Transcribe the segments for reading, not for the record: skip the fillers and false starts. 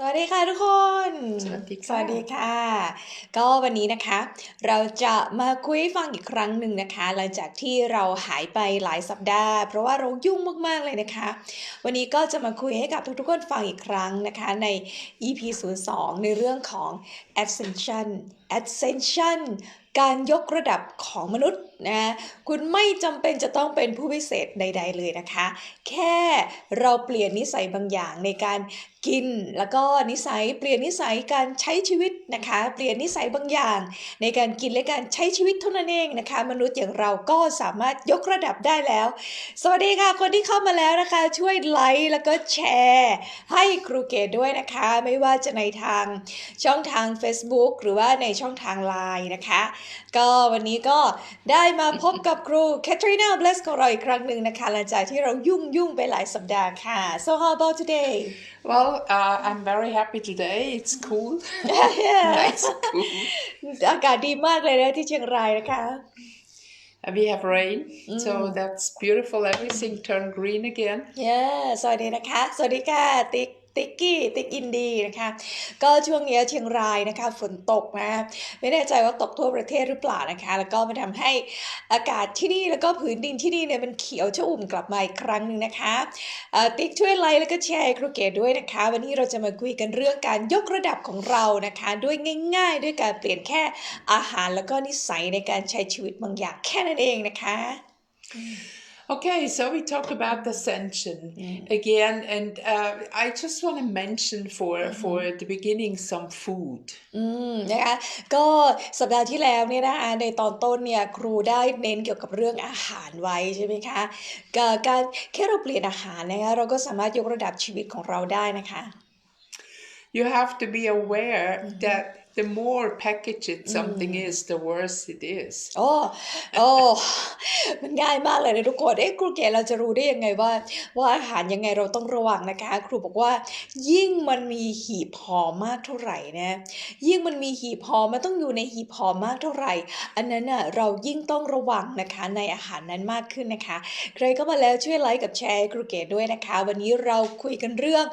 สวัสดีค่ะทุกคน สวัสดี สวั ค่ะ สดีค่ะ ก็วันนี้นะคะ เราจะมาคุยให้ฟังอีกครั้งหนึ่งนะคะ หลังจากที่เราหายไปหลายสัปดาห์ เพราะว่าเรายุ่งมากๆเลยนะคะ วันนี้ก็จะมาคุยให้กับทุกๆคนฟังอีกครั้งนะคะใน EP 02ในเรื่องของ Ascension การยกระดับของมนุษย์นะคุณไม่จำเป็นจะต้องเป็นผู้พิเศษใดๆเลยนะคะ แค่เราเปลี่ยนนิสัยบางอย่างในการกินแล้วก็เปลี่ยนนิสัยการใช้ชีวิตนะคะเปลี่ยนนิสัยบางอย่างในการกินและการใช้ชีวิตเท่านั้นเองนะคะมนุษย์อย่างเราก็สามารถยกระดับได้แล้วสวัสดีค่ะคนที่เข้ามาแล้วนะคะช่วยไลค์แล้วก็แชร์ให้ครูเกดด้วยนะคะไม่ว่าจะในทางช่องทาง Facebook หรือว่าในช่องทาง LINE นะคะก็วันนี้ก็ได้มาพบกับครู Katharina ของเราอีกครั้งหนึ่งนะคะหลังจากที่เรายุ่งไปหลายสัปดาห์ค่ะ so how about today Well, I'm very happy today. It's cool. Nice and cool. อากาศดีมากเลยนะที่เชียงรายนะคะ We have rain, so that's beautiful. Everything turned green again. สวัสดีนะคะสวัสดีค่ะติ๊กอินดีนะคะก็ช่วงนี้เชียงรายนะคะฝนตกนะไม่แน่ใจว่าตกทั่วประเทศหรือเปล่านะคะแล้วก็มาทำให้อากาศที่นี่แล้วก็ผืนดินที่นี่เนี่ยมันเขียวชอุ่มกลับมาอีกครั้งหนึ่งนะคะติ๊กช่วยไลค์แล้วก็แชร์ครูเกดด้วยนะคะวันนี้เราจะมาคุยกันเรื่องการยกระดับของเรานะคะด้วยง่ายๆด้วยการเปลี่ยนแค่อาหารแล้วก็นิสัยในการใช้ชีวิตบางอย่างแค่นั้นเองนะคะ Okay, so we talk about Ascension again, and I just want to mention for the beginning some food. นะคะก็สัปดาห์ที่แล้วเนี่ยนะคะในตอนต้นเนี่ยครูได้เน้นเกี่ยวกับเรื่องอาหารไว้ใช่ไหมคะการแค่เราเปลี่ยนอาหารนะคะเราก็สามารถยกระดับชีวิตของเราได้นะคะ You have to be aware that the more packaged something is, the worse it is. โอ้มันง่ายมากเลยนะทุกคนครูเกศเราจะรู้ได้ยังไงว่าอาหารยังไงเราต้องระวังนะคะครูบอกว่ายิ่งมันมีหีบห่อมากเท่าไหร่นะยิ่งมันมีหีบห่อมันต้องอยู่ในหีบห่อมากเท่าไหร่อันนั้นน่ะเรายิ่งต้องระวังนะคะในอาหารนั้นมากขึ้นนะคะใครเข้ามาแล้วช่วยไลค์กับแชร์ครูเกศด้วยนะคะวันนี้เราคุยกันเรื่อง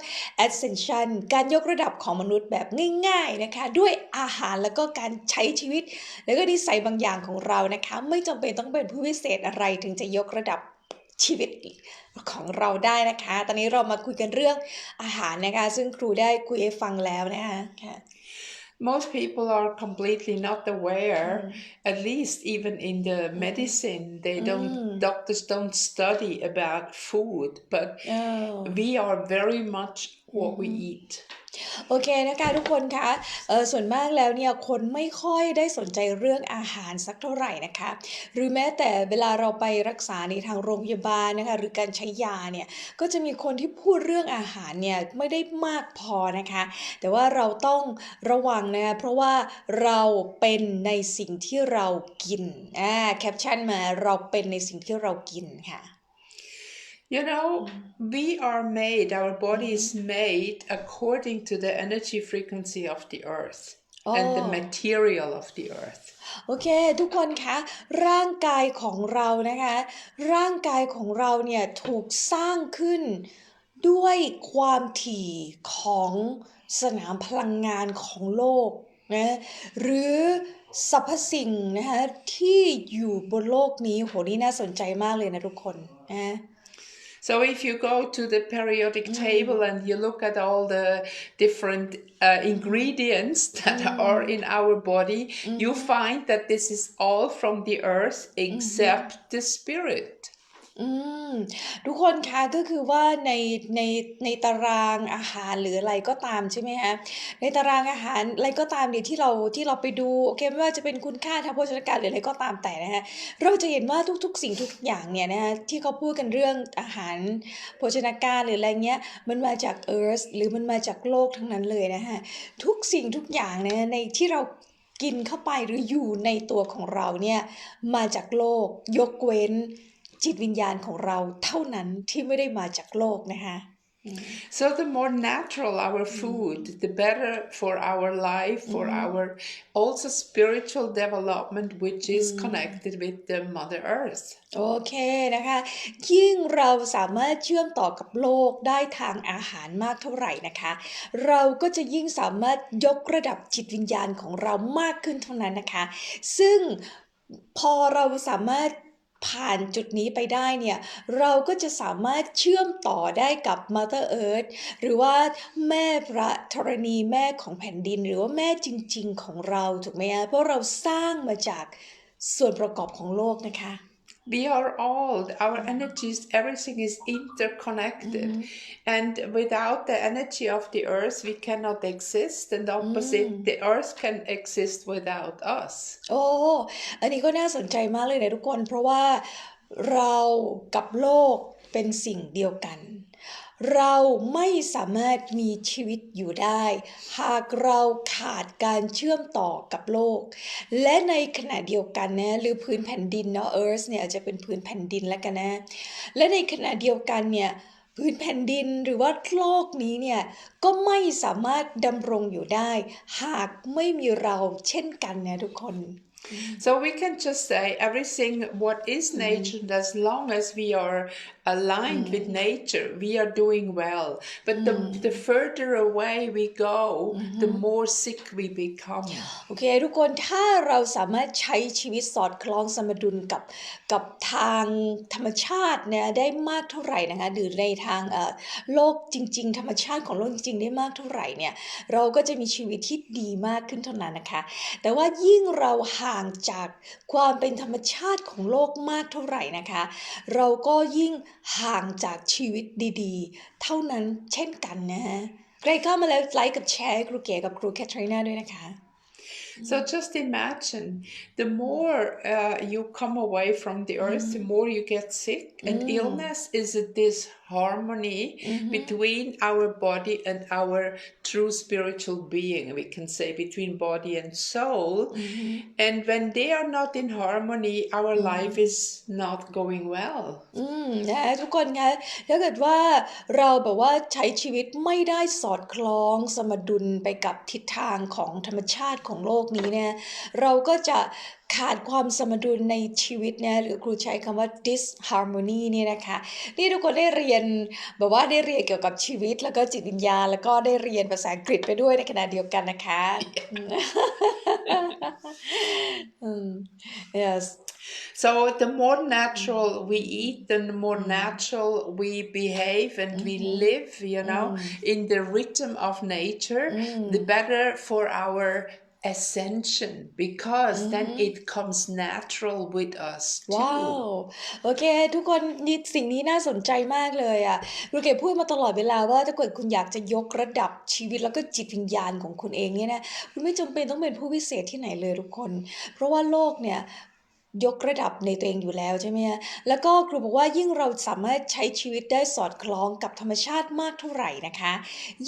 Ascension การยกระดับของมนุษย์แบบง่ายๆนะคะด้วยอาหารแล้วก็การใช้ชีวิตแล้วก็นิสัยบางอย่างของเรานะคะไม่จำเป็นต้องเป็นผู้พิเศษอะไรถึงจะยกระดับชีวิตของเราได้นะคะตอนนี้เรามาคุยกันเรื่องอาหารนะคะซึ่งครูได้คุยให้ฟังแล้วนะคะค่ะ Most people are completely not aware, at least even in the medicine, doctors don't study about food, but we are very much what we eat. โอเคนะคะทุกคนคะส่วนมากแล้วเนี่ยคนไม่ค่อยได้สนใจเรื่องอาหารสักเท่าไหร่นะคะหรือแม้แต่เวลาเราไปรักษาในทางโรงพยาบาลนะคะหรือการใช้ยาเนี่ยก็จะมีคนที่พูดเรื่องอาหารเนี่ยไม่ได้มากพอนะคะแต่ว่าเราต้องระวังนะคะเพราะว่าเราเป็นในสิ่งที่เรากินแคปชั่นมาเราเป็นในสิ่งที่เรากินค่ะYou know, we are made, our body is made according to the energy frequency of the earth and the material of the earth. โอเคทุกคนคะร่างกายของเรานะคะร่างกายของเราเนี่ยถูกสร้างขึ้นด้วยความถี่ของสนามพลังงานของโลกนะหรือสรรพสิ่งนะคะที่อยู่บนโลกนี้โหนี่น่าสนใจมากเลยนะทุกคนนะ So if you go to the periodic table and you look at all the different ingredients that are in our body, you find that this is all from the earth except the spirit. ทุกคนคะก็คือว่าในตารางอาหารหรืออะไรก็ตามใช่ไหมคะในตารางอาหารอะไรก็ตามเนี่ยที่เราไปดูโอเคไม่ว่าจะเป็นคุณค่าทางโภชนาการหรืออะไรก็ตามแต่นะคะเราจะเห็นว่าทุกๆสิ่งทุกอย่างเนี่ยนะคะที่เขาพูดกันเรื่องอาหารโภชนาการหรืออะไรเงี้ยมันมาจาก Earth หรือมันมาจากโลกทั้งนั้นเลยนะคะทุกสิ่งทุกอย่างนะในที่เรากินเข้าไปหรืออยู่ในตัวของเราเนี่ยมาจากโลกยกเว้นจิตวิญญาณของเราเท่านั้นที่ไม่ได้มาจากโลกนะคะ So the more natural our food, the better for our life, for our also spiritual development, which is connected with the Mother Earth. โอเคนะคะยิ่งเราสามารถเชื่อมต่อกับโลกได้ทางอาหารมากเท่าไหร่นะคะเราก็จะยิ่งสามารถยกระดับจิตวิญญาณของเรามากขึ้นเท่านั้นนะคะซึ่งพอเราสามารถผ่านจุดนี้ไปได้เนี่ยเราก็จะสามารถเชื่อมต่อได้กับ Mother Earth หรือว่าแม่พระธรณีแม่ของแผ่นดินหรือว่าแม่จริงๆของเราถูกไหมคะเพราะเราสร้างมาจากส่วนประกอบของโลกนะคะ We are all, our energies, everything is interconnected. And without the energy of the earth, we cannot exist. And opposite, the earth can exist without us. โอ้อันนี้ก็น่าสนใจมากเลยนะทุกคนเพราะว่าเรากับโลกเป็นสิ่งเดียวกันเราไม่สามารถมีชีวิตอยู่ได้หากเราขาดการเชื่อมต่อกับโลกและในขณะเดียวกันนะหรือพื้นแผ่นดินเนาะ Earth เนี่ยอาจจะเป็นพื้นแผ่นดินแล้วกันนะและในขณะเดียวกันเนี่ยพื้นแผ่นดินหรือว่าโลกนี้เนี่ยก็ไม่สามารถดำรงอยู่ได้หากไม่มีเราเช่นกันนะทุกคน So we can just say everything what is nature, as long as we are aligned with nature, we are doing well. But the further away we go, the more sick we become. โอเคทุกคนถ้าเราสามารถใช้ชีวิตสอดคล้องสมดุลกับทางธรรมชาติเนี่ยได้มากเท่าไหร่นะคะหรือในทางโลกจริงๆธรรมชาติของโลกจริงๆได้มากเท่าไหร่เนี่ยเราก็จะมีชีวิตที่ดีมากขึ้นเท่านั้นนะคะแต่ว่ายิ่งเราห่างจากความเป็นธรรมชาติของโลกมากเท่าไหร่นะคะเราก็ยิ่งห่างจากชีวิตดีๆเท่านั้นเช่นกันนะฮะใครเข้ามาแล้วไลค์กับแชร์ให้ครูเก๋กับครูแคทรีนาด้วยนะคะ So just imagine, the more you come away from the earth, the more you get sick. And illness is a disharmony between our body and our true spiritual being. We can say between body and soul. And when they are not in harmony, our life is not going well. นะทุกคนคะถ้าเกิดว่าเราแบบว่าใช้ชีวิตไม่ได้สอดคล้องสมดุลไปกับทิศทางของธรรมชาติของโลกนี้เนี่ยเราก็จะขาดความสมดุลในชีวิตเนี่ยหรือครูใช้คำว่า disharmony เนี่ยนะคะนี่ทุกคนได้เรียนแบบว่าได้เรียนเกี่ยวกับชีวิตแล้วก็จิตวิญญาณแล้วก็ได้เรียนภาษาอังกฤษไปด้วยในขณะเดียวกันนะคะ yes So the more natural we eat, the more natural we behave and we live, in the rhythm of nature, the better for our ascension, because then it comes natural with us too. ว้าวโอเคทุกคนนี่สิ่งนี้น่าสนใจมากเลยอ่ะลูกเกดพูดมาตลอดเวลาว่าถ้าเกิดคุณอยากจะยกระดับชีวิตแล้วก็จิตวิญญาณของคุณเองเนี่ยนะคุณไม่จำเป็นต้องเป็นผู้พิเศษที่ไหนเลยทุกคนเพราะว่าโลกเนี่ยยกระดับในตัวเองอยู่แล้วใช่ไหมแล้วก็ครูบอกว่ายิ่งเราสามารถใช้ชีวิตได้สอดคล้องกับธรรมชาติมากเท่าไหร่นะคะ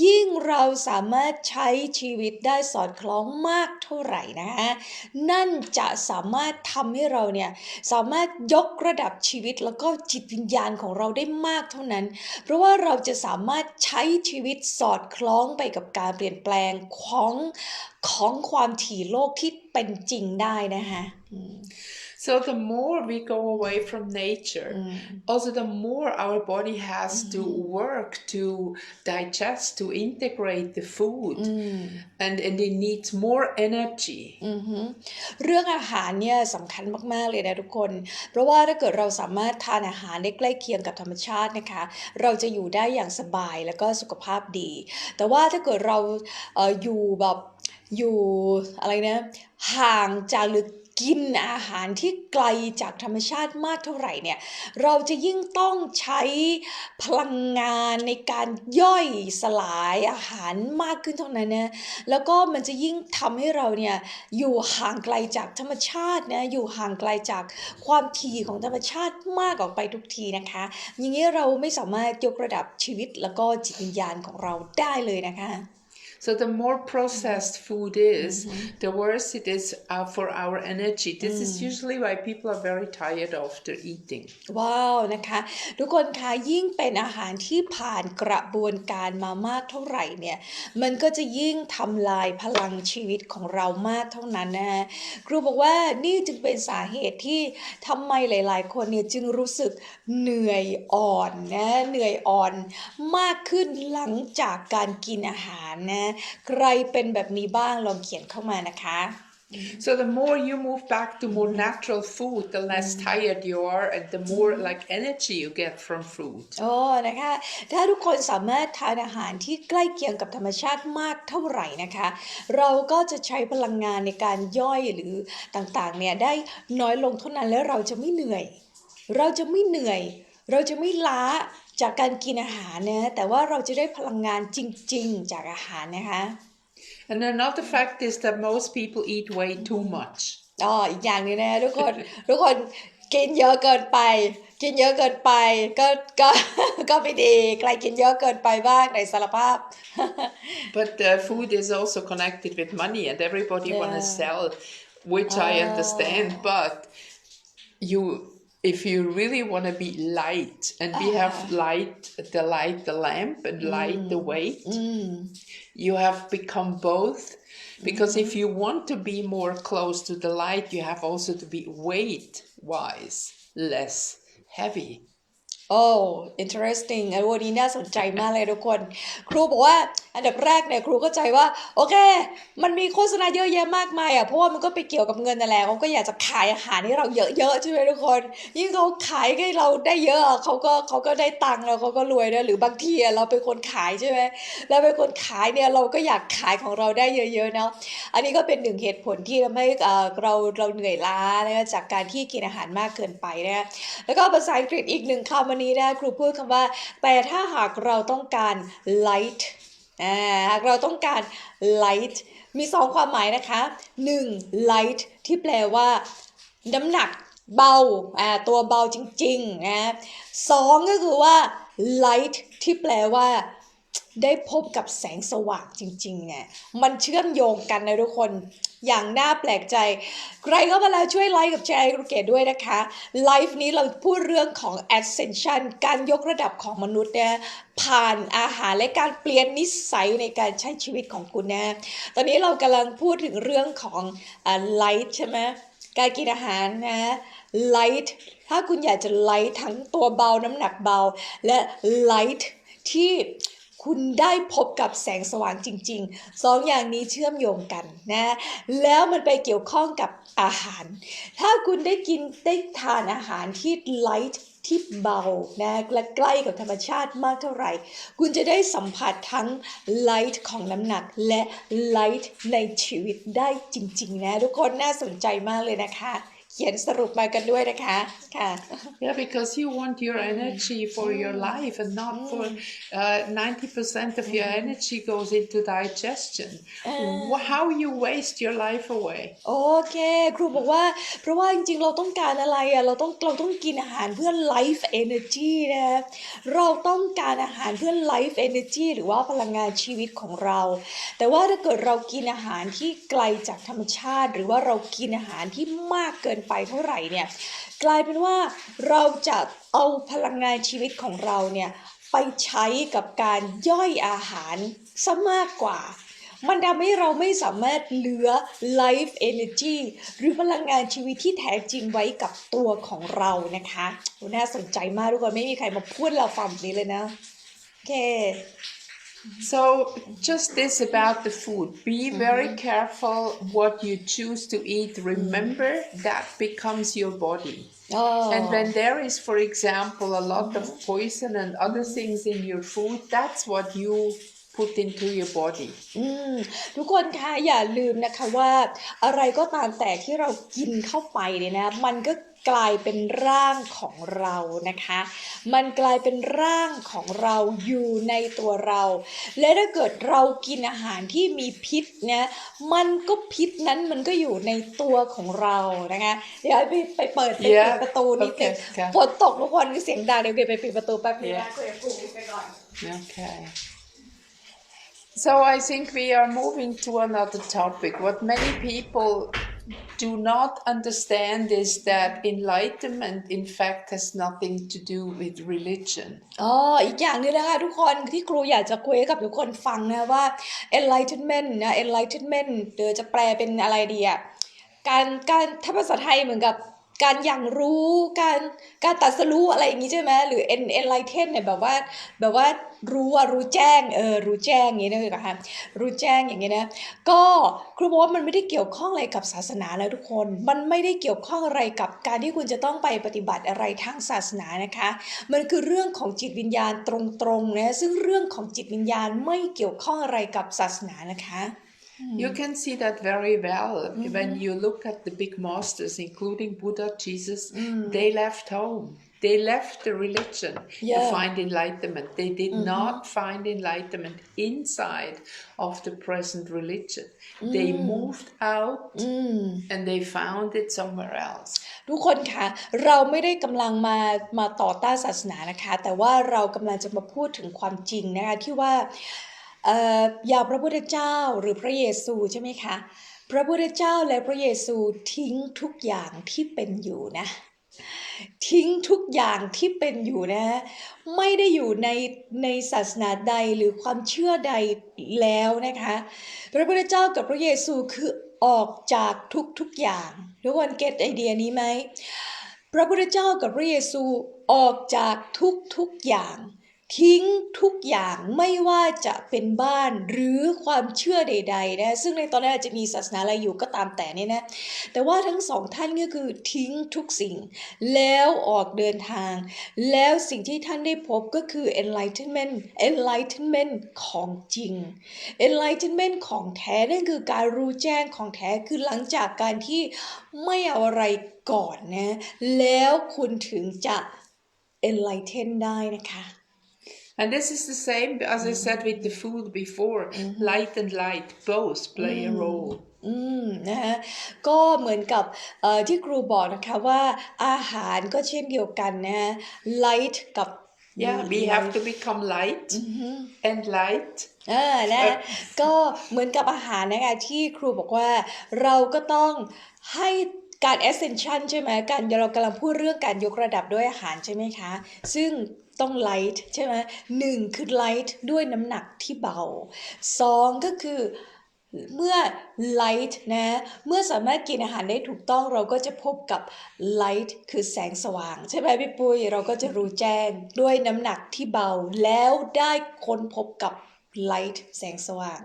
ยิ่งเราสามารถใช้ชีวิตได้สอดคล้องมากเท่าไหร่นะคะนั่นจะสามารถทำให้เราเนี่ยสามารถยกระดับชีวิตแล้วก็จิตวิญญาณของเราได้มากเท่านั้นเพราะว่าเราจะสามารถใช้ชีวิตสอดคล้องไปกับการเปลี่ยนแปลงของความถี่โลกที่เป็นจริงได้นะคะ So the more we go away from nature, also the more our body has to work to digest, to integrate the food, and it needs more energy. เรื่องอาหารเนี่ยสำคัญมากๆเลยนะทุกคนเพราะว่าถ้าเกิดเราสามารถทานอาหารได้ใกล้เคียงกับธรรมชาตินะคะเราจะอยู่ได้อย่างสบายแล้วก็สุขภาพดีแต่ว่าถ้าเกิดเราอยู่อะไรนะห่างจากหรือกินอาหารที่ไกลจากธรรมชาติมากเท่าไหร่เนี่ยเราจะยิ่งต้องใช้พลังงานในการย่อยสลายอาหารมากขึ้นเท่านั้นนะแล้วก็มันจะยิ่งทำให้เราเนี่ยอยู่ห่างไกลจากธรรมชาตินะอยู่ห่างไกลจากความถี่ของธรรมชาติมากออกไปทุกทีนะคะอย่างนี้เราไม่สามารถยกระดับชีวิตแล้วก็จิตวิญญาณของเราได้เลยนะคะ So the more processed food is, the worse it is for our energy. This is usually why people are very tired after eating. ว้าวนะคะทุกคนคะยิ่งเป็นอาหารที่ผ่านกระบวนการมามากเท่าไหร่เนี่ยมันก็จะยิ่งทำลายพลังชีวิตของเรามากเท่านั้นนะครูบอกว่านี่จึงเป็นสาเหตุที่ทำไมหลายๆคนเนี่ยจึงรู้สึกเหนื่อยอ่อนนะเหนื่อยอ่อนมากขึ้นหลังจากการกินอาหารนะใครเป็นแบบนี้บ้างลองเขียนเข้ามานะคะ So the more you move back to more natural food, the less tired you are and the more like energy you get from food. นะคะถ้าทุกคนสามารถทานอาหารที่ใกล้เคียงกับธรรมชาติมากเท่าไหร่นะคะเราก็จะใช้พลังงานในการย่อยหรือต่างๆเนี่ยได้น้อยลงเท่านั้นแล้วเราจะไม่เหนื่อยเราจะไม่ล้าจากการกินอาหารนะแต่ว่าเราจะได้พลังงานจริงๆจากอาหารนะคะ And another fact is that most people eat way too much. อีกอย่างนึงนะทุกคนกินเยอะเกินไปก็ไม่ดีใครกินเยอะเกินไปบ้างในสารภาพ But food is also connected with money and everybody want to sell, which I understand, but if you really want to be light and we have the lamp and light the weight, you have become both, because if you want to be more close to the light, you have also to be weight wise less heavy. interesting วันนี้น่าสนใจมากเลยทุกคนครูบอกว่าอันดับแรกเนี่ยครูเข้าใจว่าโอเคมันมีโฆษณาเยอะแยะมากมายเพราะว่ามันก็ไปเกี่ยวกับเงินนั่นแหละเขาก็อยากจะขายอาหารให้เราเยอะๆใช่ไหมทุกคนยิ่งเขาขายให้เราได้เยอะเขาก็ได้ตังค์แล้วเขาก็รวยนะหรือบางทีเราเป็นคนขายใช่ไหมเราเป็นคนขายเนี่ยเราก็อยากขายของเราได้เยอะๆเนาะอันนี้ก็เป็นหนึ่งเหตุผลที่ทำให้เราเหนื่อยล้านะคะจากการที่กินอาหารมากเกินไปนะแล้วก็ภาษาอังกฤษอีกหนึ่งคำวันนี้นะครูพูดคำว่าแต่ถ้าหากเราต้องการ light หากเราต้องการ light มีสองความหมายนะคะ1 light ที่แปลว่าน้ำหนักเบาตัวเบาจริงๆนะ2ก็คือว่า light ที่แปลว่าได้พบกับแสงสว่างจริงๆเนี่ยมันเชื่อมโยงกันนะทุกคนอย่างน่าแปลกใจใครเข้ามาแล้วช่วยไลค์กับแชร์ให้ครูเกดด้วยนะคะไลฟ์นี้เราพูดเรื่องของ Ascension การยกระดับของมนุษย์เนี่ยผ่านอาหารและการเปลี่ยนนิสัยในการใช้ชีวิตของคุณนะตอนนี้เรากำลังพูดถึงเรื่องของlight ใช่ไหมการกินอาหารนะ light ถ้าคุณอยากจะ light ทั้งตัวเบาน้ำหนักเบาและ light ที่คุณได้พบกับแสงสว่างจริงๆ2อย่างนี้เชื่อมโยงกันนะแล้วมันไปเกี่ยวข้องกับอาหารถ้าคุณได้ทานอาหารที่ light ที่เบานะและใกล้กับธรรมชาติมากเท่าไหร่คุณจะได้สัมผัสทั้ง light ของน้ำหนักและ light ในชีวิตได้จริงๆนะทุกคนน่าสนใจมากเลยนะคะเขียนสรุปมากันด้วยนะคะค่ะ Yeah, because you want your energy for your life and not for 90% of your energy goes into digestion. How you waste your life away? โอเคครูบอกว่าเพราะว่าจริงๆเราต้องการอะไรเราต้องกินอาหารเพื่อ life energy นะเราต้องการอาหารเพื่อ life energy หรือว่าพลังงานชีวิตของเราแต่ว่าถ้าเกิดเรากินอาหารที่ไกลจากธรรมชาติหรือว่าเรากินอาหารที่มากเกินไปเท่าไหร่เนี่ยกลายเป็นว่าเราจะเอาพลังงานชีวิตของเราเนี่ยไปใช้กับการย่อยอาหารซะมากกว่ามันทำให้เราไม่สามารถเหลือ life energy หรือพลังงานชีวิตที่แท้จริงไว้กับตัวของเรานะคะน่าสนใจมากทุกคนไม่มีใครมาพูดเราฟังแบบนี้เลยนะโอเค So just this about the food. Be very careful what you choose to eat. Remember that becomes your body. And when there is, for example, a lot of poison and other things in your food, that's what you put into your body. ทุกคนคะอย่าลืมนะคะว่าอะไรก็ตามแต่ที่เรากินเข้าไปเนี่ยนะมันก็กลายเป็นร่างของเรานะคะมันกลายเป็นร่างของเราอยู่ในตัวเราและถ้าเกิดเรากินอาหารที่มีพิษนะมันก็พิษนั้นมันก็อยู่ในตัวของเรานะคะเดี๋ยวไปเปิดปิดประตูนิดนึงฝนตกทุกคนเสียงดังเดี๋ยวไปปิดประตูแป๊บนึงนะคุยกับครูไปก่อน Okay. So I think we are moving to another topic. What many people do not understand is that enlightenment, in fact, has nothing to do with religion. อีกอย่างหนึงนะคะทุกคนที่ครูอยากจะคุยให้กับทุกคนฟังนะว่า enlightenment นะ enlightenment เดี๋ยวจะแปลเป็นอะไรดีอ่ะการถ้าภาษาไทยเหมือนกับการอย่างรู้การตรัสรู้อะไรอย่างนี้ใช่ไหมหรือ enlighten เนี่ยแบบว่ารู้แจ้งรู้แจ้งอย่างนี้นะคะรู้แจ้งอย่างนี้นะก็ครูบอกว่ามันไม่ได้เกี่ยวข้องอะไรกับศาสนาเลยทุกคนมันไม่ได้เกี่ยวข้องอะไรกับการที่คุณจะต้องไปปฏิบัติอะไรทางศาสนานะคะมันคือเรื่องของจิตวิญญาณตรงๆนะซึ่งเรื่องของจิตวิญญาณไม่เกี่ยวข้องอะไรกับศาสนานะคะ You can see that very well when you look at the big masters, including Buddha, Jesus. They left home. They left the religion to find enlightenment. They did not find enlightenment inside of the present religion. They moved out and they found it somewhere else. ทุกคนคะเราไม่ได้กำลังมาต่อต้านศาสนานะคะแต่ว่าเรากำลังจะมาพูดถึงความจริงนะคะที่ว่าอย่างพระพุทธเจ้าหรือพระเยซูใช่ไหมคะพระพุทธเจ้าและพระเยซูทิ้งทุกอย่างที่เป็นอยู่นะทิ้งทุกอย่างที่เป็นอยู่นะไม่ได้อยู่ในศาสนาใดหรือความเชื่อใดแล้วนะคะพระพุทธเจ้ากับพระเยซูคือออกจากทุกอย่างทุกคนเก็ตไอเดียนี้ไหมพระพุทธเจ้ากับพระเยซูออกจากทุกอย่างทิ้งทุกอย่างไม่ว่าจะเป็นบ้านหรือความเชื่อใดๆนะซึ่งในตอนนั้นอาจจะมีศาสนาอะไรอยู่ก็ตามแต่เนี่ยนะแต่ว่าทั้งสองท่านก็คือทิ้งทุกสิ่งแล้วออกเดินทางแล้วสิ่งที่ท่านได้พบก็คือ enlightenment ของจริง enlightenment ของแท้นั่นคือการรู้แจ้งของแท้คือหลังจากการที่ไม่เอาอะไรก่อนนะแล้วคุณถึงจะ enlighten ได้นะคะ And this is the same as I said with the food before. Light and light both play a role. นะคะก็เหมือนกับที่ครูบอกนะคะว่าอาหารก็เช่นเดียวกันนะ light กับ Yeah, we have to become light and light. นะก็เหมือนกับอาหารนะคะที่ครูบอกว่าเราก็ต้องให้การ Ascension ใช่ไหมเรากำลังพูดเรื่องการยกระดับด้วยอาหารใช่ไหมคะซึ่งต้อง light ใช่ไหม1คือ light ด้วยน้ำหนักที่เบา2ก็คือเมื่อ light นะเมื่อสามารถกินอาหารได้ถูกต้องเราก็จะพบกับ light คือแสงสว่างใช่ไหมพี่ปุ้ยเราก็จะรู้แจ้งด้วยน้ำหนักที่เบาแล้วได้ค้นพบกับ light แสงสว่าง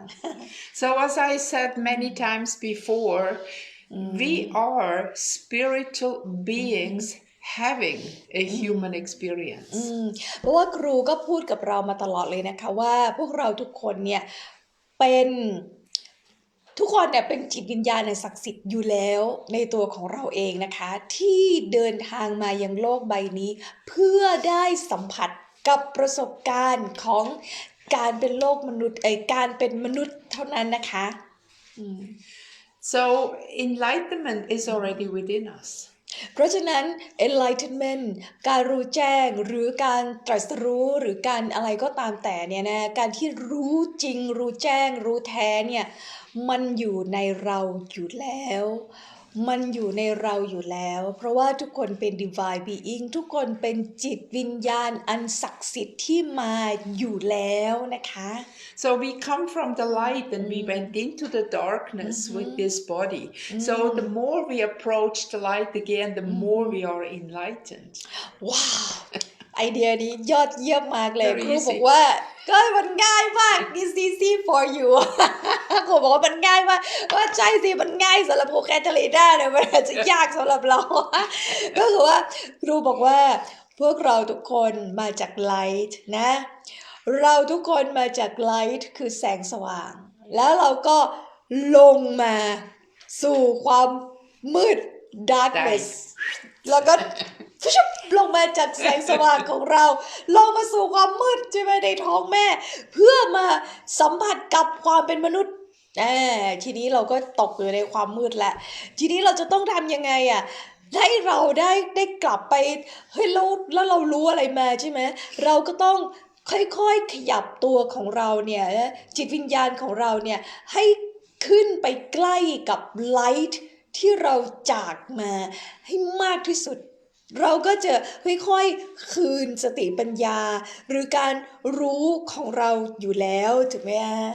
So as I said many times before, we are spiritual beings having a human experience. เพราะว่าครูก็พูดกับเรามาตลอดเลยนะคะว่าพวกเราทุกคนเนี่ยเป็นจิตวิญญาณศักดิ์สิทธิ์อยู่แล้วในตัวของเราเองนะคะที่เดินทางมายังโลกใบนี้เพื่อได้สัมผัสกับประสบการณ์ของการเป็นโลกมนุษย์การเป็นมนุษย์เท่านั้นนะคะ So enlightenment is already within us. เพราะฉะนั้น enlightenment การรู้แจ้งหรือการตรัสรู้หรือการอะไรก็ตามแต่เนี่ยนะการที่รู้จริงรู้แจ้งรู้แท้เนี่ยมันอยู่ในเราอยู่แล้วมันอยู่ในเราอยู่แล้วเพราะว่าทุกคนเป็น divine being ทุกคนเป็นจิตวิญญาณอันศักดิ์สิทธิ์ที่มาอยู่แล้วนะคะ So we come from the light and we went into the darkness with this body. So the more we approach the light again, the more we are enlightened. ว้าวไอเดียนี้ยอดเยี่ยมมากเลย Very ครูบอก easy. ว่าก็มันง่ายมาก It's easy for you ครูบอกว่ามันง่ายมากว่าใช่สิมันง่ายสำหรับครูแคทเธอรีนาเนี่ยมันอาจจะยากสำหรับเรา ก็คือว่าครูบอกว่าพวกเราทุกคนมาจาก light นะเราทุกคนมาจาก light คือแสงสว่างแล้วเราก็ลงมาสู่ความมืด darkness แล้วก็ลงมาจากแสงสว่างของเราลงมาสู่ความมืดใช่ไหมในท้องแม่เพื่อมาสัมผัสกับความเป็นมนุษย์ทีนี้เราก็ตกอยู่ในความมืดแล้วทีนี้เราจะต้องทำยังไงให้เราได้กลับไปเฮ้ยแล้วเรารู้อะไรมาใช่ไหมเราก็ต้อง ค่อยๆขยับตัวของเราเนี่ยจิตวิญญาณของเราเนี่ยให้ขึ้นไปใกล้กับไลท์ที่เราจากมาให้มากที่สุดเราก็จะค่อยๆคืนสติปัญญาหรือการรู้ของเราอยู่แล้วถูกไหมฮะ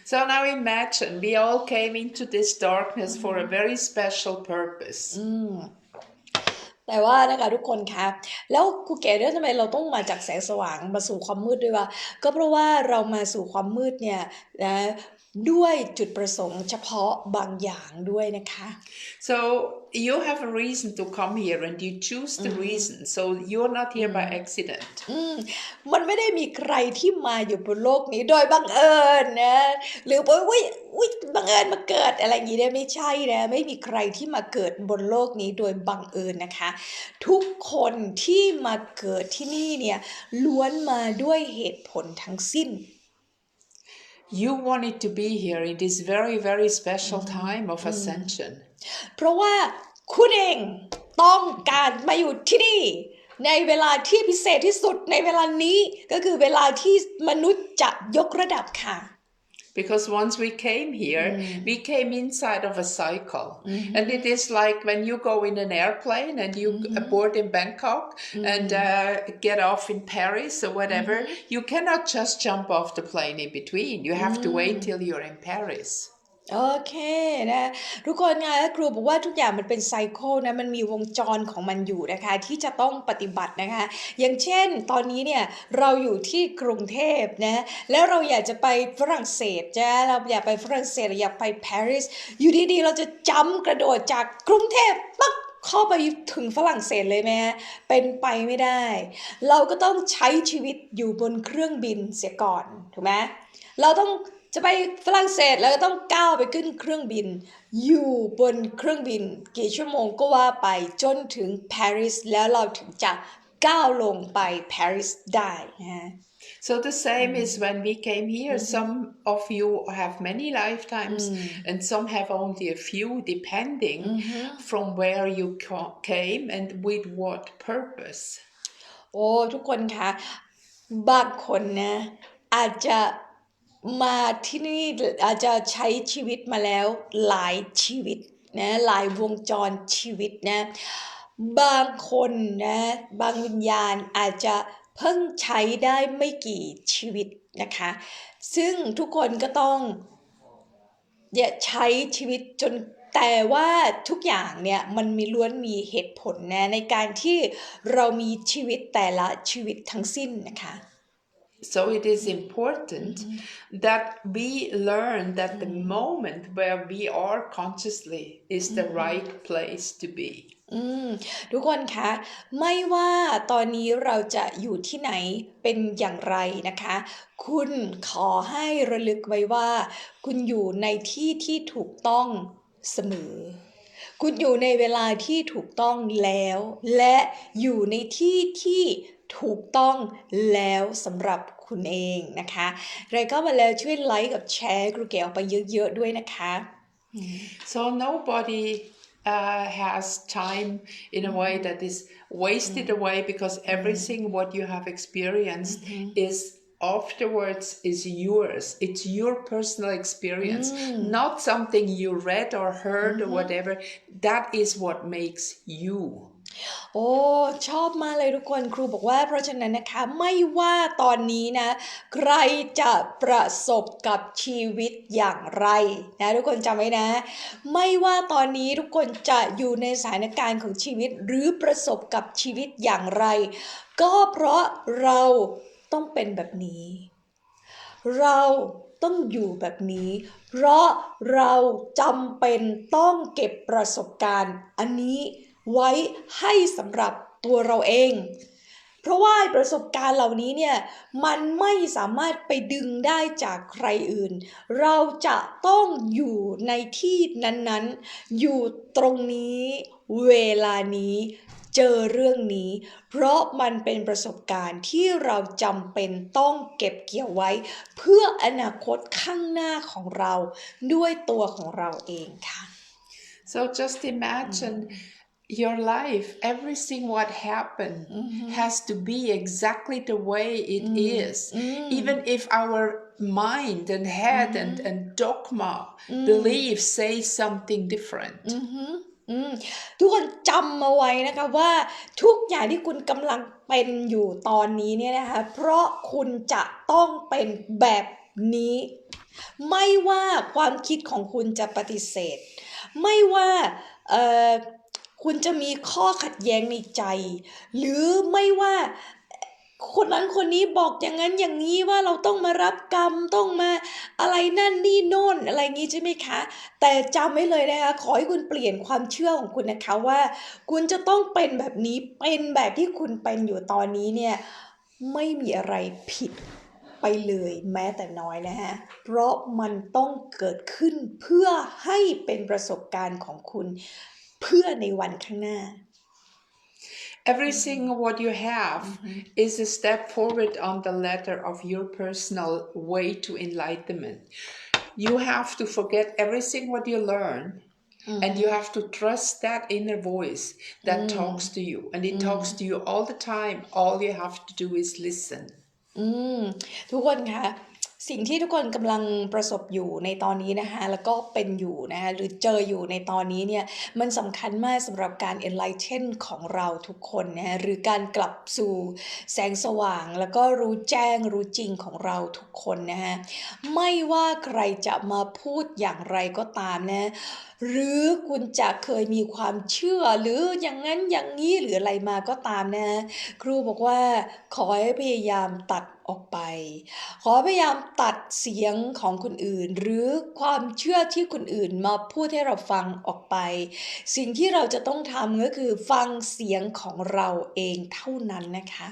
So now imagine we all came into this darkness for a very special purpose. แต่ว่านะคะทุกคนคะแล้วครูเก๋เรื่องทำไมเราต้องมาจากแสงสว่างมาสู่ความมืดด้วยวะก็เพราะว่าเรามาสู่ความมืดเนี่ยนะด้วยจุดประสงค์เฉพาะบางอย่างด้วยนะคะ So you have a reason to come here and you choose the reason. So you're not here by accident. มันไม่ได้มีใครที่มาอยู่บนโลกนี้โดยบังเอิญนะหรือว่าอุ๊ยบังเอิญมาเกิดอะไรอย่างนี้ได้ไม่ใช่นะไม่มีใครที่มาเกิดบนโลกนี้โดยบังเอิญนะคะทุกคนที่มาเกิดที่นี่เนี่ยล้วนมาด้วยเหตุผลทั้งสิ้น You wanted to be here in this very, very special time of ascension. เพราะว่าคุณเองต้องการมาอยู่ที่นี่ในเวลาที่พิเศษที่สุดในเวลานี้ก็คือเวลาที่มนุษย์จะยกระดับค่ะ Because once we came here, we came inside of a cycle. And it is like when you go in an airplane and you board in Bangkok and get off in Paris or whatever, you cannot just jump off the plane in between. You have to wait till you're in Paris. โอเคนะทุกคนนะครูบอกว่าทุกอย่างมันเป็นไซเคิลนะมันมีวงจรของมันอยู่นะคะที่จะต้องปฏิบัตินะคะอย่างเช่นตอนนี้เนี่ยเราอยู่ที่กรุงเทพนะแล้วเราอยากจะไปฝรั่งเศสจ้ะเราอยากไปฝรั่งเศสเราอยากไปปารีสอยู่ดีๆเราจะจัมป์กระโดดจากกรุงเทพปั๊บเข้าไปถึงฝรั่งเศสเลยไหมฮะเป็นไปไม่ได้เราก็ต้องใช้ชีวิตอยู่บนเครื่องบินเสียก่อนถูกไหมเราต้องจะไปฝรั่งเศสแล้วก็ต้องก้าวไปขึ้นเครื่องบินอยู่บนเครื่องบินกี่ชั่วโมงก็ว่าไปจนถึงปารีสแล้วเราถึงจะก้าวลงไปปารีสได้นะ So the same is when we came here. Some of you have many lifetimes and some have only a few, depending from where you came and with what purpose. โอ้ทุกคนคะบางคนนะอาจจะมาที่นี่อาจจะใช้ชีวิตมาแล้วหลายชีวิตนะหลายวงจรชีวิตนะบางคนนะบางวิญญาณอาจจะเพิ่งใช้ได้ไม่กี่ชีวิตนะคะซึ่งทุกคนก็ต้องใช้ชีวิตจนแต่ว่าทุกอย่างเนี่ยมันมีล้วนมีเหตุผลนะในการที่เรามีชีวิตแต่ละชีวิตทั้งสิ้นนะคะ So it is important that we learn that the moment where we are consciously is the right place to be. ทุกคนคะไม่ว่าตอนนี้เราจะอยู่ที่ไหนเป็นอย่างไรนะคะคุณขอให้ระลึกไว้ว่าคุณอยู่ในที่ที่ถูกต้องเสมอคุณอยู่ในเวลาที่ถูกต้องแล้วและอยู่ในที่ที่ถูกต้องแล้วสำหรับคุณเองนะคะใครเข้ามาแล้วช่วยไลค์กับแชร์ครูเก๋ออกไปเยอะๆด้วยนะคะ So nobody has time in a way that is wasted away because everything what you have experienced is afterwards is yours. It's your personal experience, not something you read or heard or whatever. That is what makes you. โอ้ชอบมากเลยทุกคนครูบอกว่าเพราะฉะนั้นนะคะไม่ว่าตอนนี้นะใครจะประสบกับชีวิตอย่างไรนะทุกคนจำไว้นะไม่ว่าตอนนี้ทุกคนจะอยู่ในสถานการณ์ของชีวิตหรือประสบกับชีวิตอย่างไรก็เพราะเราต้องเป็นแบบนี้เราต้องอยู่แบบนี้เพราะเราจำเป็นต้องเก็บประสบการณ์อันนี้ไว้ให้สำหรับตัวเราเองเพราะว่าประสบการณ์เหล่านี้เนี่ยมันไม่สามารถไปดึงได้จากใครอื่นเราจะต้องอยู่ในที่นั้นๆอยู่ตรงนี้เวลานี้เจอเรื่องนี้เพราะมันเป็นประสบการณ์ที่เราจำเป็นต้องเก็บเกี่ยวไว้เพื่ออนาคตข้างหน้าของเราด้วยตัวของเราเองค่ะ So just imagine your life, everything what happened has to be exactly the way it is. Even if our mind and head and dogma beliefs say something different. ทุกคนจำเอาไว้นะคะว่าทุกอย่างที่คุณกำลังเป็นอยู่ตอนนี้เนี่ยนะคะเพราะคุณจะต้องเป็นแบบนี้ ไม่ว่าความคิดของคุณจะปฏิเสธ ไม่ว่าคุณจะมีข้อขัดแย้งในใจ หรือไม่ว่าคนนั้นคนนี้บอกอย่างนั้นอย่างนี้ว่าเราต้องมารับกรรมต้องมาอะไรนั่นนี่โน่นอะไรงี้ใช่ไหมคะแต่จำไว้เลยนะคะขอให้คุณเปลี่ยนความเชื่อของคุณนะคะว่าคุณจะต้องเป็นแบบนี้เป็นแบบที่คุณเป็นอยู่ตอนนี้เนี่ยไม่มีอะไรผิดไปเลยแม้แต่น้อยนะฮะเพราะมันต้องเกิดขึ้นเพื่อให้เป็นประสบการณ์ของคุณเพื่อในวันข้างหน้าEverything what you have is a step forward on the ladder of your personal way to enlightenment. You have to forget everything what you learn and you have to trust that inner voice that talks to you and it talks to you all the time. All you have to do is listen. ทุกคนคะสิ่งที่ทุกคนกำลังประสบอยู่ในตอนนี้นะคะแล้วก็เป็นอยู่นะคะหรือเจออยู่ในตอนนี้เนี่ยมันสำคัญมากสำหรับการ enlighten ของเราทุกคนนะคะหรือการกลับสู่แสงสว่างแล้วก็รู้แจ้งรู้จริงของเราทุกคนนะคะไม่ว่าใครจะมาพูดอย่างไรก็ตามนะหรือคุณจะเคยมีความเชื่อหรืออย่างนั้นอย่างนี้หรืออะไรมาก็ตามนะครูบอกว่าขอให้พยายามตัดออกไปขอพยายามตัดเสียงของคนอื่นหรือความเชื่อที่คนอื่นมาพูดให้เราฟังออกไปสิ่งที่เราจะต้องทำก็คือฟังเสียงของเราเองเท่านั้นนะคะ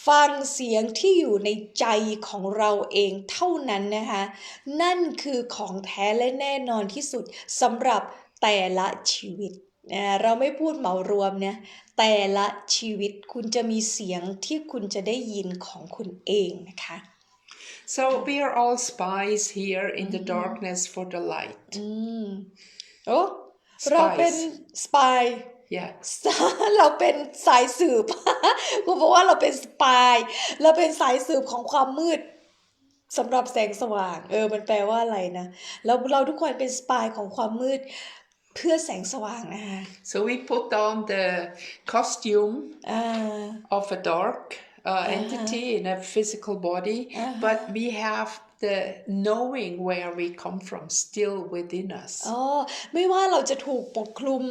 ฟังเสียงที่อยู่ในใจของเราเองเท่านั้นนะคะนั่นคือของแท้และแน่นอนที่สุดสำหรับแต่ละชีวิตเราไม่พูดเหมารวมนะแต่ละชีวิตคุณจะมีเสียงที่คุณจะได้ยินของคุณเองนะคะ So we are all spies here in the darkness for the light. โอ้เราเป็น spy Yeah. เราเป็นสายสืบ คุณบอกว่าเราเป็น spy เราเป็นสายสืบของความมืดสำหรับแสงสว่างมันแปลว่าอะไรนะแล้วเราทุกคนเป็น spy ของความมืดเพื่อแสงสว่างนะคะ So we put on the costume of a dark entity in a physical body, but we have the knowing where we come from still within us. ไม่ว่าเราจะถูกปกคลุม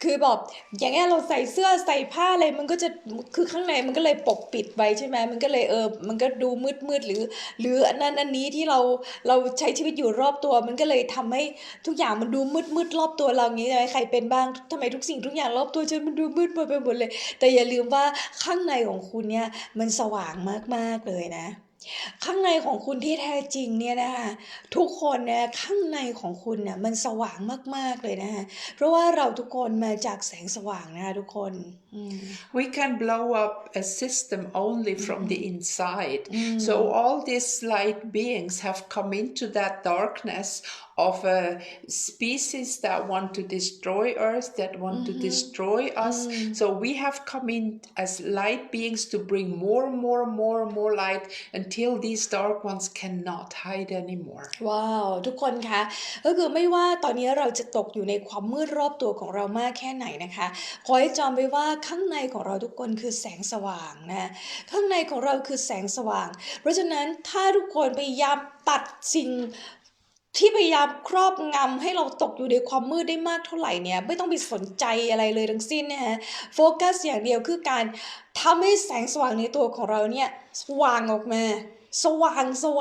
คือแบบอย่างเงี้ยเราใส่เสื้อใส่ผ้าอะไรมันก็จะคือข้างในมันก็เลยปกปิดไว้ใช่ไหมมันก็เลยมันก็ดูมืดหรืออันนั้นอันนี้ที่เราใช้ชีวิตอยู่รอบตัวมันก็เลยทำให้ทุกอย่างมันดูมืดรอบตัวเราอย่างนี้ใครเป็นบ้างทำไมทุกสิ่งทุกอย่างรอบตัวฉันมันดูมืดไปหมดเลยแต่อย่าลืมว่าข้างในของคุณเนี่ยมันสว่างมากๆเลยนะข้างในของคุณที่แท้จริงเนี่ยนะคะทุกคนนะข้างในของคุณเนี่ยมันสว่างมากๆเลยนะคะเพราะว่าเราทุกคนมาจากแสงสว่างนะคะทุกคน We can blow up a system only from the inside. So all these light beings have come into that darkness of a species that want to destroy Earth, that want to destroy us. So we have come in as light beings to bring more light until these dark ones cannot hide anymore. ว้าวทุกคนคะก็คือไม่ว่าตอนนี้เราจะตกอยู่ในความมืดรอบตัวของเรามากแค่ไหนนะคะขอให้จำไว้ว่าข้างในของเราทุกคนคือแสงสว่างนะข้างในของเราคือแสงสว่างเพราะฉะนั้นถ้าทุกคนพยายามตัดสิ่งที่พยายามครอบงำให้เราตกอยู่ในความมืดได้มากเท่าไหร่เนี่ยไม่ต้องไปสนใจอะไรเลยทั้งสิ้นนะฮะโฟกัสอย่างเดียวคือการทำให้แสงสว่างในตัวของเราเนี่ยสว่างออกมาสว่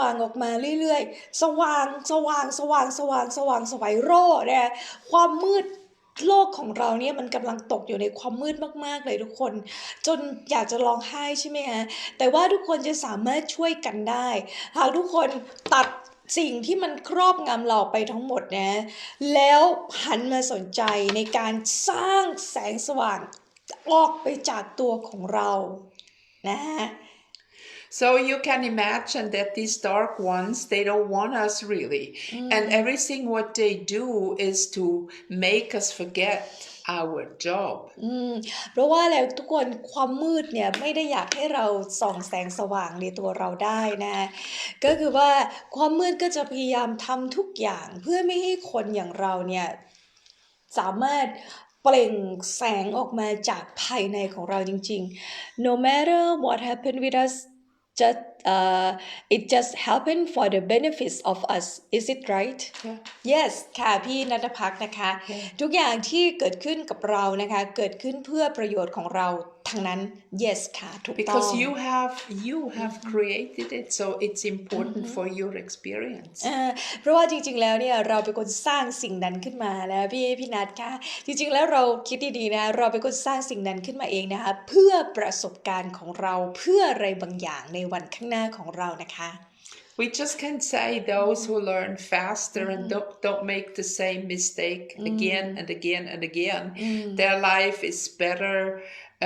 างออกมาเรื่อยๆสว่างสว่างโร่นะความมืดโลกของเราเนี่ยมันกำลังตกอยู่ในความมืดมากๆเลยทุกคนจนอยากจะร้องไห้ใช่ไหมฮะแต่ว่าทุกคนจะสามารถช่วยกันได้หากทุกคนตัดสิ่งที่มันครอบงำเราไปทั้งหมดนะแล้วหันมาสนใจในการสร้างแสงสว่างออกไปจากตัวของเรานะฮะ So you can imagine that these dark ones, they don't want us really. And everything what they do is to make us forget our job. เพราะว่าอะไรทุกคนความมืดเนี่ยไม่ได้อยากให้เราส่องแสงสว่างในตัวเราได้นะก็คือว่าความมืดก็จะพยายามทำทุกอย่างเพื่อไม่ให้คนอย่างเราเนี่ยสามารถเปล่งแสงออกมาจากภายในของเราจริงๆ no matter what happened with us just it just happened for the benefits of us is it right Yeah. yes ค่ะพี่ณัฐพักนะคะ ทุกอย่างที่เกิดขึ้นกับเรานะคะเกิดขึ้นเพื่อประโยชน์ของเราทั้งนั้น yes ค่ะถูกต้อง Because you have created it, so it's important for your experience. เพราะว่าจริงๆแล้วเนี่ยเราเป็นคนสร้างสิ่งนั้นขึ้นมาแล้วพี่นัทค่ะจริงๆแล้วเราคิดดีๆนะเราเป็นคนสร้างสิ่งนั้นขึ้นมาเองนะคะเพื่อประสบการณ์ของเราเพื่ออะไรบางอย่างในวันข้างหน้าของเรานะคะ We just can say those who learn faster and don't make the same mistake again and again and again, their life is better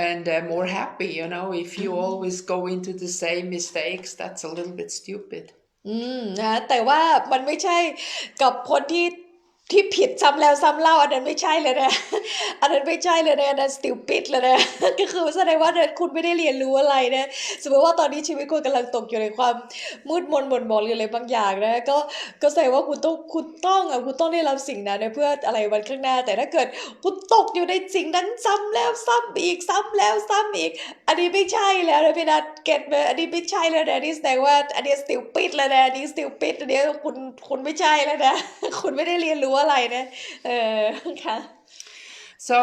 and more happy. You know, if you always go into the same mistakes, that's a little bit stupid. นะแต่ว่ามันไม่ใช่กับคนที่ผิดซ้ำแล้วซ้ำเล่าอันนั้นไม่ใช่เลยนะอันนั้นไม่ใช่เลยนะอันนั้น stupid เลยนะก็คือแสดงว่าคุณไม่ได้เรียนรู้อะไรนะสมมติว่าตอนนี้ชีวิตคุณกำลังตกอยู่ในความมืดมนหม่นหมองหรืออะไรบางอย่างนะก็แสดงว่าคุณต้องได้รับสิ่งนั้นนะเพื่ออะไรวันข้างหน้าแต่ถ้าเกิดคุณตกอยู่ในสิ่งนั้นซ้ำแล้วซ้ำอีกซ้ำแล้วซ้ำอีกอันนี้ไม่ใช่แล้วนะพี่นัทเก็ตไหมอันนี้ไม่ใช่แล้วนะอันนี้แสดงว่าอันนี้ stupid แล้วนะอันนี้ stupid อันนี้คุณไม่ใช่แล้วนะคุณไม่ได้เรียนรู้อะไรนะค่ะ So,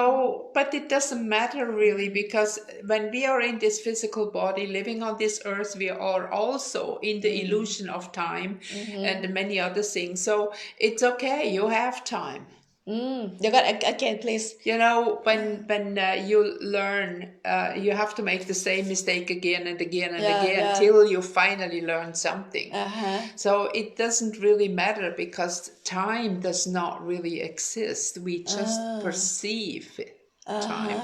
but it doesn't matter really because when we are in this physical body living on this earth, we are also in the illusion of time and many other things. So it's okay, you have time. เดี๋ยวก่อน again please You know, when you learn, you have to make the same mistake again and again and again till you finally learn something. So it doesn't really matter because time does not really exist. We just perceive time.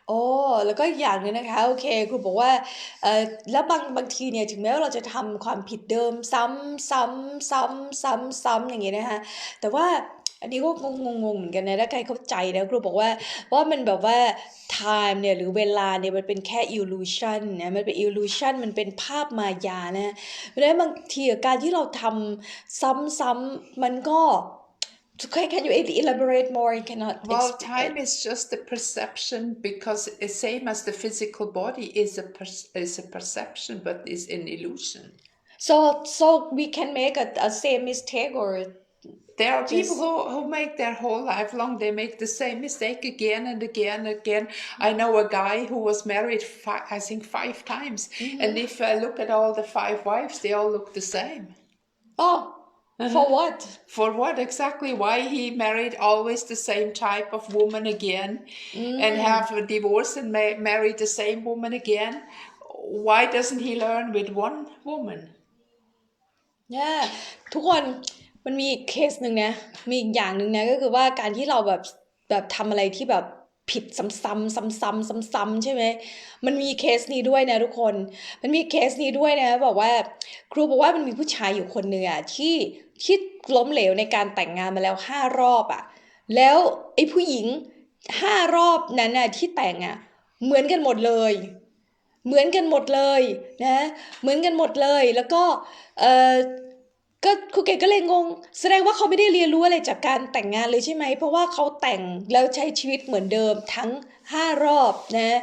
โอ้แล้วก็อย่างหนึงนะคะโอเคครูบอกว่าแล้วบางทีเนี่ยถึงแม้ว่าเราจะทำความผิดเดิมซ้ำอย่างเงี้ยนะคะแต่ว่าอันนี้ก็งงเหมือนกันนะถ้าใครเข้าใจนะครูบอกว่ามันแบบว่า time เนี่ยหรือเวลาเนี่ยมันเป็นแค่ illusion นะมันเป็น illusion มันเป็นภาพมายานะเพราะฉะนั้นบางทีการที่เราทำซ้ำๆมันก็Can you elaborate more? I cannot. Well, time is just a perception because same as the physical body is a perception, but is an illusion. So we can make a same mistake or there are people who make their whole life long, they make the same mistake again and again and again. I know a guy who was married I think 5 times, and if I look at all the 5 wives, they all look the same. Oh, for what? For what exactly? Why he married always the same type of woman again, and have a divorce and marry the same woman again? Why doesn't he learn with one woman? Yeah, ทุกคนมันมีเคสหนึ่งนะมีอีกอย่างหนึ่งนะก็คือว่าการที่เราแบบทำอะไรที่แบบผิดซ้ำๆใช่ไหมมันมีเคสนี้ด้วยนะทุกคนมันมีเคสนี้ด้วยนะบอกว่าครูบอกว่ามันมีผู้ชายอยู่คนหนึ่งอ่ะที่ล้มเหลวในการแต่งงานมาแล้ว5 รอบอ่ะแล้วไอ้ผู้หญิง5 รอบนั้นน่ะที่แต่งอ่ะเหมือนกันหมดเลยนะเหมือนกันหมดเลยแล้วก็ก็ครูเกดก็เลยงงแสดงว่าเขาไม่ได้เรียนรู้อะไรจากการแต่งงานเลยใช่ไหมเพราะว่าเขาแต่งแล้วใช้ชีวิตเหมือนเดิมทั้ง5 รอบนะ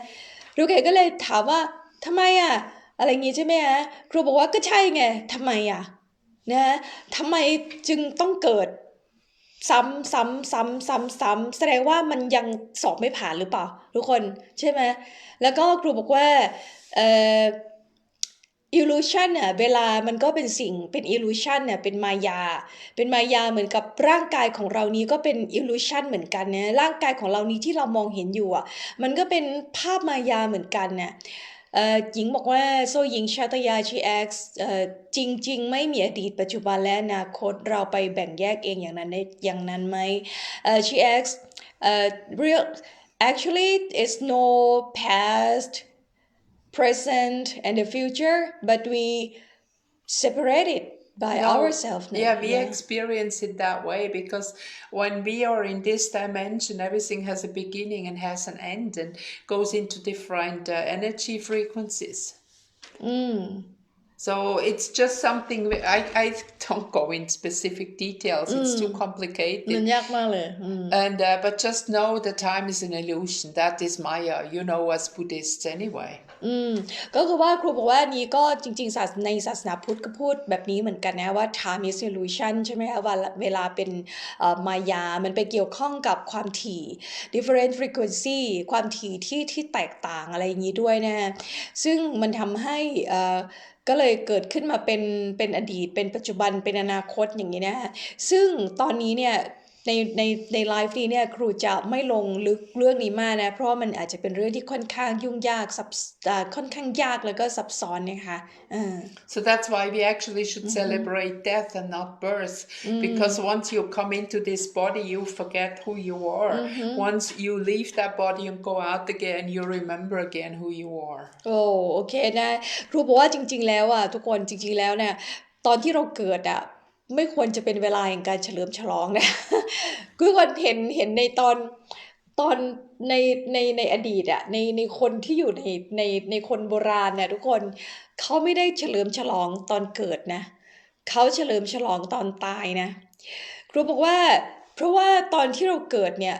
ครูเกดก็เลยถามว่าทำไมอ่ะอะไรงี้ใช่ไหมฮะครูบอกว่าก็ใช่ไงทำไมอ่ะนะทำไมจึงต้องเกิดซ้ำแสดงว่ามันยังสอบไม่ผ่านหรือเปล่าทุกคนใช่ไหมแล้วก็ครูบอกว่าillusion น่ะเวลามันก็เป็นสิ่งเป็น illusion น่ะเป็นมายาเหมือนกับร่างกายของเรานี้ก็เป็น illusion เหมือนกันนะร่างกายของเรานี้ที่เรามองเห็นอยู่อ่ะมันก็เป็นภาพมายาเหมือนกันน่ะหญิงบอกว่าโซหญิงชาตยา she asks จริงๆไม่มีอดีตปัจจุบันและอนาคตเราไปแบ่งแยกเองอย่างนั้นไหมshe asks real actually it's no past present and the future but we separate it by No, ourselves yeah, we experience it that way because when we are in this dimension, everything has a beginning and has an end and goes into different energy frequencies. So it's just something I don't go in specific details. It's too มัน complicated. ยากมากเลย And but just know that time is an illusion. That is Maya. You know, as Buddhists anyway. ก็คือว่าครูบอกว่านี้ก็จริงๆในศาสนาพุทธก็พูดแบบนี้เหมือนกันนะว่า time is illusion ใช่ไหมคะว่าเวลาเป็นมายามันไปเกี่ยวข้องกับความถี่ different frequency ความถี่ที่แตกต่างอะไรอย่างนี้ด้วยนะซึ่งมันทำให้ก็เลยเกิดขึ้นมาเป็นอดีตเป็นปัจจุบันเป็นอนาคตอย่างนี้นะซึ่งตอนนี้เนี่ยในไลฟ์นี้เนี่ยครูจะไม่ลงลึกเรื่องนี้มากนะเพราะมันอาจจะเป็นเรื่องที่ค่อนข้างยุ่งยากค่อนข้างยากแล้วก็ซับซ้อนนะคะ So that's why we actually should celebrate death and not birth, because once you come into this body, you forget who you are. Once you leave that body and go out again, you remember again who you are. โอเคนะครูบอกว่าจริงๆแล้วอ่ะทุกคนจริงๆแล้วเนี่ยตอนที่เราเกิดอ่ะไม่ควรจะเป็นเวลาแห่งการเฉลิมฉลองนะคือคนเห็นในตอนในอดีตอ่ะในคนที่อยู่ในคนโบราณเนี่ยทุกคนเขาไม่ได้เฉลิมฉลองตอนเกิดนะเขาเฉลิมฉลองตอนตายนะครูบอกว่าเพราะว่าตอนที่เราเกิดเนี่ย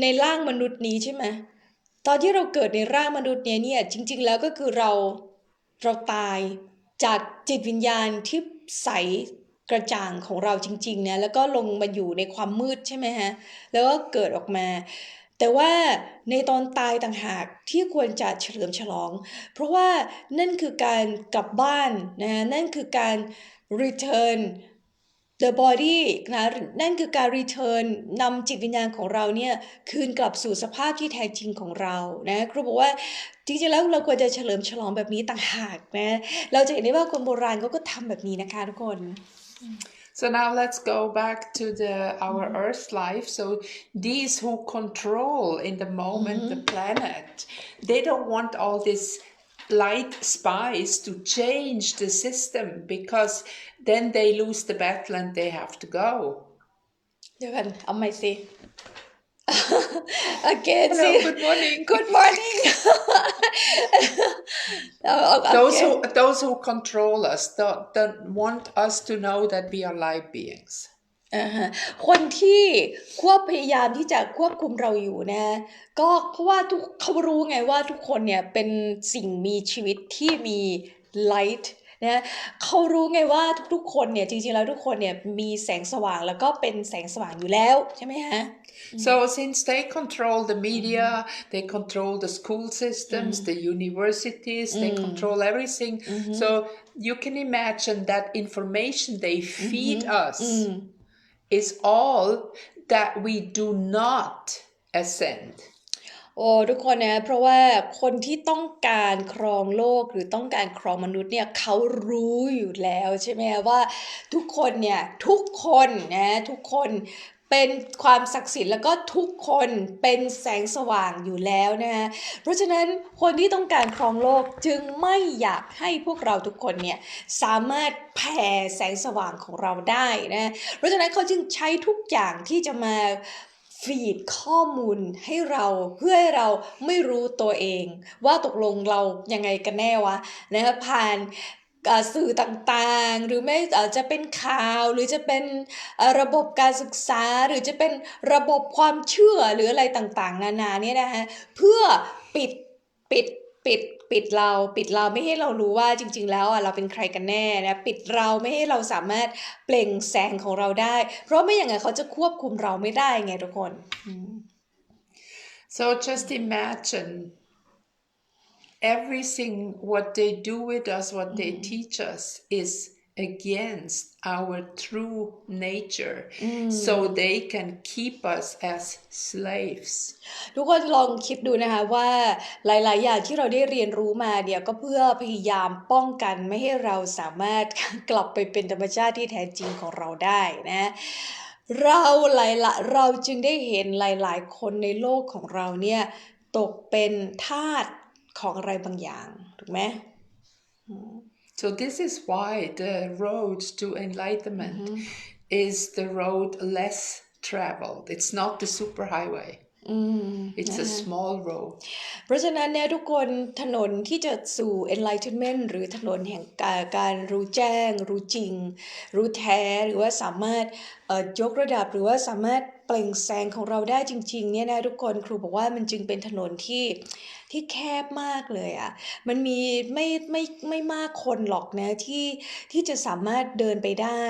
ในร่างมนุษย์นี้ใช่ไหมตอนที่เราเกิดในร่างมนุษย์เนี่ยจริงๆแล้วก็คือเราตายจากจิตวิญญาณที่ใสกระจ่างของเราจริงๆนะแล้วก็ลงมาอยู่ในความมืดใช่ไหมฮะแล้วก็เกิดออกมาแต่ว่าในตอนตายต่างหากที่ควรจะเฉลิมฉลองเพราะว่านั่นคือการกลับบ้านนะนั่นคือการ return the body นะนั่นคือการ return นำจิตวิญญาณของเราเนี่ยคืนกลับสู่สภาพที่แท้จริงของเรานะครูบอกว่าจริงๆแล้วเราควรจะเฉลิมฉลองแบบนี้ต่างหากนะเราจะเห็นได้ว่าคนโบราณเขาก็ทำแบบนี้นะคะทุกคน So now let's go back to our Earth life. So these who control in the moment the planet, they don't want all this light spies to change the system because then they lose the battle and they have to go. เดี๋ยวกันเอาใหม่สิ Again Hello, see good morning. Good morning Those who control us don't want us to know that we are light beings. คนที่พยายามที่จะควบคุมเราอยู่นะก็เพราะว่าเขารู้ไงว่าทุกคนเนี่ยเป็นสิ่งมีชีวิตที่มี light นะเขารู้ไงว่าทุกคนเนี่ยจริงๆแล้วทุกคนเนี่ยมีแสงสว่างแล้วก็เป็นแสงสว่างอยู่แล้วใช่ไหมฮะ So since they control the media, they control the school systems, the universities, they control everything. So you can imagine that information they feed us is all that we do not ascend. ทุกคนนะเพราะว่าคนที่ต้องการครองโลกหรือต้องการครองมนุษย์เนี่ยเขารู้อยู่แล้วใช่ไหมว่าทุกคนเนี่ยทุกคนเป็นความศักดิ์สิทธิ์แล้วก็ทุกคนเป็นแสงสว่างอยู่แล้วนะเพราะฉะนั้นคนที่ต้องการครองโลกจึงไม่อยากให้พวกเราทุกคนเนี่ยสามารถแผ่แสงสว่างของเราได้นะเพราะฉะนั้นเขาจึงใช้ทุกอย่างที่จะมาฟีดข้อมูลให้เราเพื่อให้เราไม่รู้ตัวเองว่าตกลงเรายังไงกันแน่วะนะคะผ่านสื่อต่างๆหรือไม่จะเป็นข่าวหรือจะเป็นระบบการศึกษาหรือจะเป็นระบบความเชื่อหรืออะไรต่างๆนานาเนี่ยนะคะเพื่อปิดเราไม่ให้เรารู้ว่าจริงๆแล้วเราเป็นใครกันแน่นะปิดเราไม่ให้เราสามารถเปล่งแสงของเราได้เพราะไม่อย่างนั้นเขาจะควบคุมเราไม่ได้ไงทุกคน So just imagine everything what they do with us, what they teach us is against our true nature, so they can keep us as slaves. ทุกคนลองคิดดูนะคะว่าหลายๆอย่างที่เราได้เรียนรู้มาเนี่ยก็เพื่อพยายามป้องกันไม่ให้เราสามารถกลับไปเป็นธรรมชาติที่แท้จริงของเราได้นะเราจึงได้เห็นหลายๆคนในโลกของเราเนี่ยตกเป็นทาส ของอะไรบางอย่างถูกไหม So this is why the road to enlightenment is the road less traveled. It's not the superhighway. It's a small road. เพราะฉะนั้นเนี่ยทุกคนถนนที่จะสู่ enlightenment หรือถนนแห่งการรู้แจ้งรู้จริงรู้แท้หรือว่าสามารถยกระดับหรือว่าสามารถเปล่งแสงของเราได้จริงๆเนี่ยนะทุกคนครูบอกว่ามันจึงเป็นถนนที่แคบมากเลยอ่ะมันมีไม่มากคนหรอกนะที่จะสามารถเดินไปได้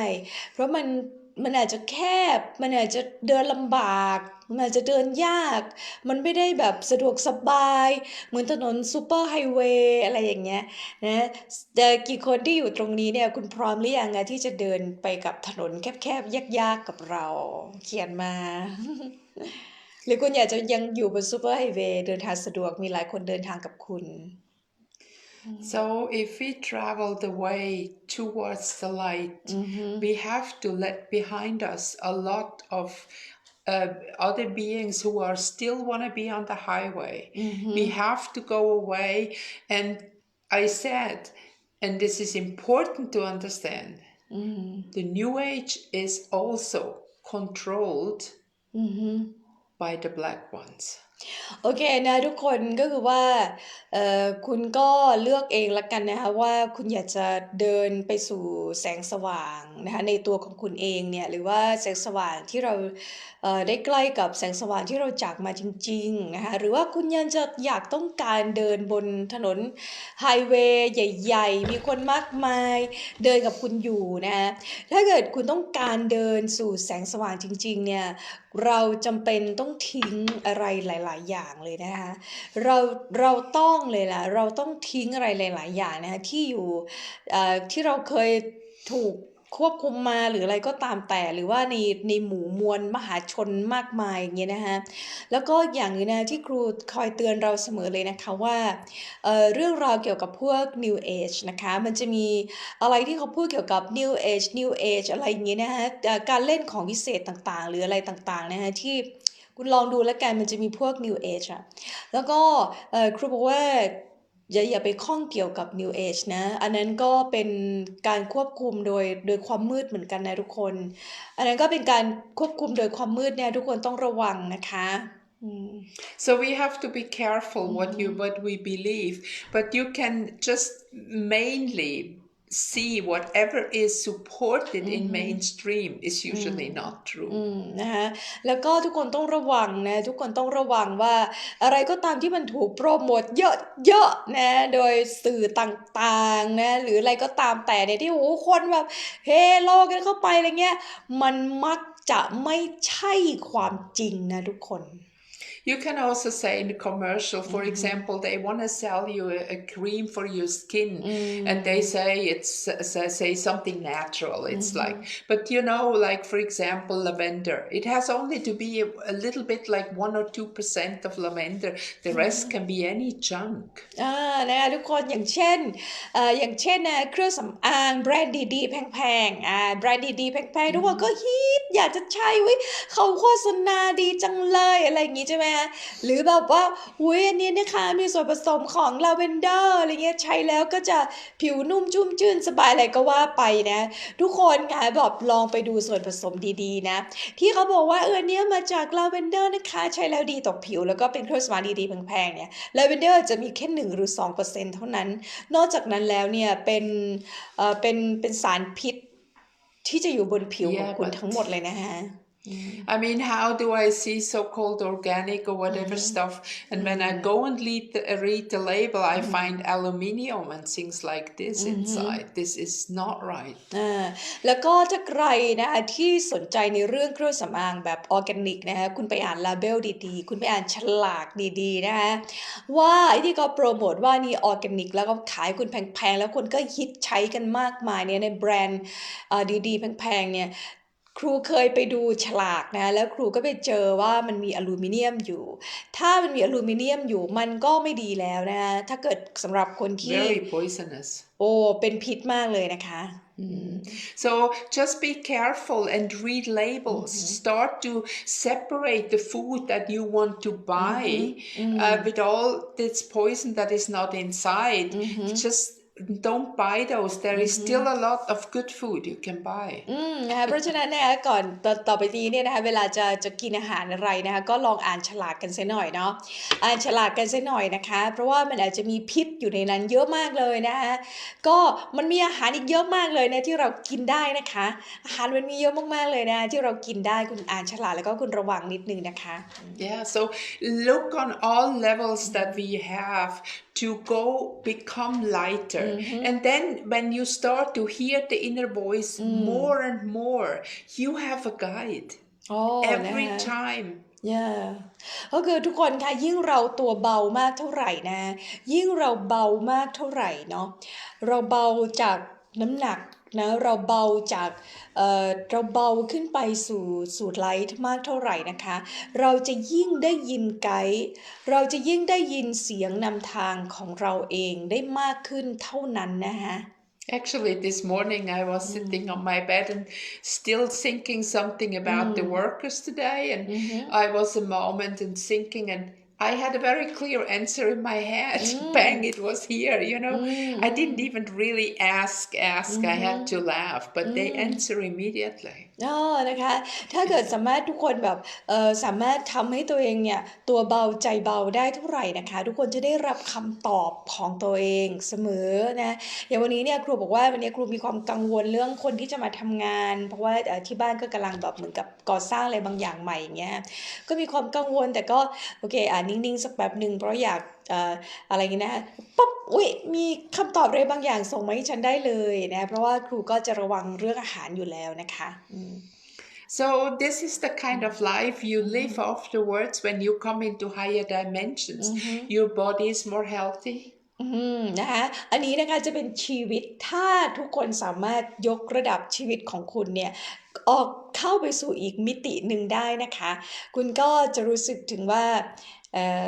เพราะมันอาจจะแคบมันอาจจะเดินลำบากมันอาจจะเดินยากมันไม่ได้แบบสะดวกสบายเหมือนถนนซูเปอร์ไฮเวย์อะไรอย่างเงี้ยนะแต่กี่คนที่อยู่ตรงนี้เนี่ยคุณพร้อมหรือยังอะที่จะเดินไปกับถนนแคบๆยากๆกับเราเขียนมา หรือคุณอยากจะยังอยู่บนซูเปอร์ไฮเวย์เดินทางสะดวกมีหลายคนเดินทางกับคุณ So if we travel the way towards the light, we have to let behind us a lot of other beings who are still want to be on the highway. We have to go away. And I said, and this is important to understand, the New Age is also controlled by the black ones. โอเคนะทุกคนก็คือว่าคุณก็เลือกเองละกันนะคะว่าคุณอยากจะเดินไปสู่แสงสว่างนะคะในตัวของคุณเองเนี่ยหรือว่าแสงสว่างที่เราได้ใกล้กับแสงสว่างที่เราจากมาจริงๆนะคะหรือว่าคุณยังจะอยากต้องการเดินบนถนนไฮเวย์ใหญ่ๆมีคนมากมายเดินกับคุณอยู่นะถ้าเกิดคุณต้องการเดินสู่แสงสว่างจริงๆเนี่ยเราจำเป็นต้องทิ้งอะไรหลายๆอย่างเลยนะคะเราต้องเลยล่ะเราต้องทิ้งอะไรหลายๆอย่างนะคะที่อยู่ที่เราเคยถูกควบคุมมาหรืออะไรก็ตามแต่หรือว่าในหมู่มวลมหาชนมากมายอย่างเงี้ยนะคะแล้วก็อย่างนึงนะที่ครูคอยเตือนเราเสมอเลยนะคะว่าเรื่องราวเกี่ยวกับพวก New Age นะคะมันจะมีอะไรที่เขาพูดเกี่ยวกับ New Age อะไรอย่างเงี้ยนะคะการเล่นของวิเศษต่างๆหรืออะไรต่างๆนะคะที่คุณลองดูแล้วกันมันจะมีพวก New Age อะแล้วก็ครูบอกว่าอย่าไปข้องเกี่ยวกับ New Age นะอันนั้นก็เป็นการควบคุมโดยความมืดเหมือนกันนะทุกคนอันนั้นก็เป็นการควบคุมโดยความมืดเนี่ยทุกคนต้องระวังนะคะ So we have to be careful what we believe, but you can just mainly see whatever is supported in mainstream is usually not true. นะคะแล้วก็ทุกคนต้องระวังนะทุกคนต้องระวังว่าอะไรก็ตามที่มันถูกโปรโมทเยอะๆนะโดยสื่อต่างๆนะหรืออะไรก็ตามแต่เนี่ยที่โอ้คนแบบเฮโลกันเข้าไปอะไรเงี้ยมันมักจะไม่ใช่ความจริงนะทุกคน You can also say in the commercial, for example, they want to sell you a cream for your skin, and they say it's say something natural. It's like, but like for example, lavender. It has only to be a little bit like 1 or 2% of lavender. The rest can be any junk. นะคะทุกคนอย่างเช่นนะเครื่องสำอางแบรนด์ดีๆแพงๆแบรนด์ดีๆแพงๆทุกคนก็ฮิตอยากจะใช้เขาโฆษณาดีจังเลยอะไรอย่างงี้ใช่ไหมหรือแบบว่าอันนี้นะคะมีส่วนผสมของลาเวนเดอร์อะไรเงี้ยใช้แล้วก็จะผิวนุ่มชุ่มชื่นสบายอะไรก็ว่าไปนะทุกคนค่ะแบบลองไปดูส่วนผสมดีๆนะที่เขาบอกว่าเนี้ยมาจากลาเวนเดอร์นะคะใช้แล้วดีต่อผิวแล้วก็เป็นเครื่องสำอางดีๆแพงๆเนี่ยลาเวนเดอร์จะมีแค่1 หรือ 2% เท่านั้นนอกจากนั้นแล้วเนี่ยเป็นสารพิษที่จะอยู่บนผิวของคุณทั้งหมดเลยนะคะI mean, how do I see so-called organic or whatever stuff? And when I go and read the label, I find aluminium and things like this inside. This is not right. แล้วก็ถ้าใครนะคะที่สนใจในเรื่องเครื่องสำอางแบบออร์แกนิกนะคะคุณไปอ่านลาเบลดีๆคุณไปอ่านฉลากดีๆนะคะว่าไอ้ที่เขาโปรโมทว่านี่ออร์แกนิกแล้วก็ขายคุณแพงๆแล้วคนก็ฮิตใช้กันมากมายเนี่ยในแบรนด์ดีๆแพงๆเนี่ยค ครูเคยไปดูฉลากนะแล้วครูก็ไปเจอว่ามันมีอลูมิเนียมอยู่ถ้ามันมีอลูมิเนียมอยู่มันก็ไม่ดีแล้วนะถ้าเกิดสำหรับคนที่ Very poisonous. โอ้เป็นพิษมากเลยนะคะ So just be careful and read labels. Start to separate the food that you want to buy with all this poison that is not inside. Just don't buy those. There is still a lot of good food you can buy. นะคะเพราะฉะนั้นนะคะก่อนต่อไปนี้เนี่ยนะคะเวลาจะกินอาหารอะไรนะคะก็ลองอ่านฉลากกันซะหน่อยเนาะอ่านฉลากกันซะหน่อยนะคะเพราะว่ามันอาจจะมีพิษอยู่ในนั้นเยอะมากเลยนะคะก็มันมีอาหารอีกเยอะมากเลยนะที่เรากินได้นะคะอาหารมันมีเยอะมากๆเลยนะที่เรากินได้คุณอ่านฉลากแล้วก็คุณระวังนิดนึงนะคะ Yeah, so look on all levels that we have to go become lighter. And then when you start to hear the inner voice more and more, you have a guide โอ้ every นะคะ time. Yeah ก็คือทุกคนค่ะยิ่งเราตัวเบามากเท่าไหร่นะยิ่งเราเบามากเท่าไหร่เนาะเราเบาจากน้ำหนักนะเราเบาจากเราเบาขึ้นไปสู่ไลท์มากเท่าไหร่นะคะเราจะยิ่งได้ยินไกด์เราจะยิ่งได้ยินเสียงนำทางของเราเองได้มากขึ้นเท่านั้นนะคะ Actually, this morning I was sitting on my bed and still thinking something about the workers today. And I was a moment and thinking, and I had a very clear answer in my head. Bang, it was here, you know. I didn't even really ask. I had to laugh, but they answer immediately. นะคะถ้าเกิดสามารถทุกคนแบบสามารถทำให้ตัวเองเนี่ยตัวเบาใจเบาได้เท่าไหร่นะคะทุกคนจะได้รับคำตอบของตัวเองเสมอนะอย่างวันนี้เนี่ยครูบอกว่าวันนี้ครูมีความกังวลเรื่องคนที่จะมาทำงานเพราะว่าที่บ้านก็กำลังแบบเหมือนกับก่อสร้างอะไรบางอย่างใหม่อย่างเงี้ยก็มีความกังวลแต่ก็โอเคนิ่งๆสักแป๊บหนึ่งเพราะอยากอะไรอย่างเงี้ยนะปั๊บอุ๊ยมีคำตอบอะไรบางอย่างส่งมาให้ฉันได้เลยนะเพราะว่าครูก็จะระวังเรื่องอาหารอยู่แล้วนะคะ So this is the kind of life you live afterwards when you come into higher dimensions. Your body is more healthy. นะคะอันนี้นะคะจะเป็นชีวิตถ้าทุกคนสามารถยกระดับชีวิตของคุณเนี่ยออกเข้าไปสู่อีกมิติหนึ่งได้นะคะคุณก็จะรู้สึกถึงว่า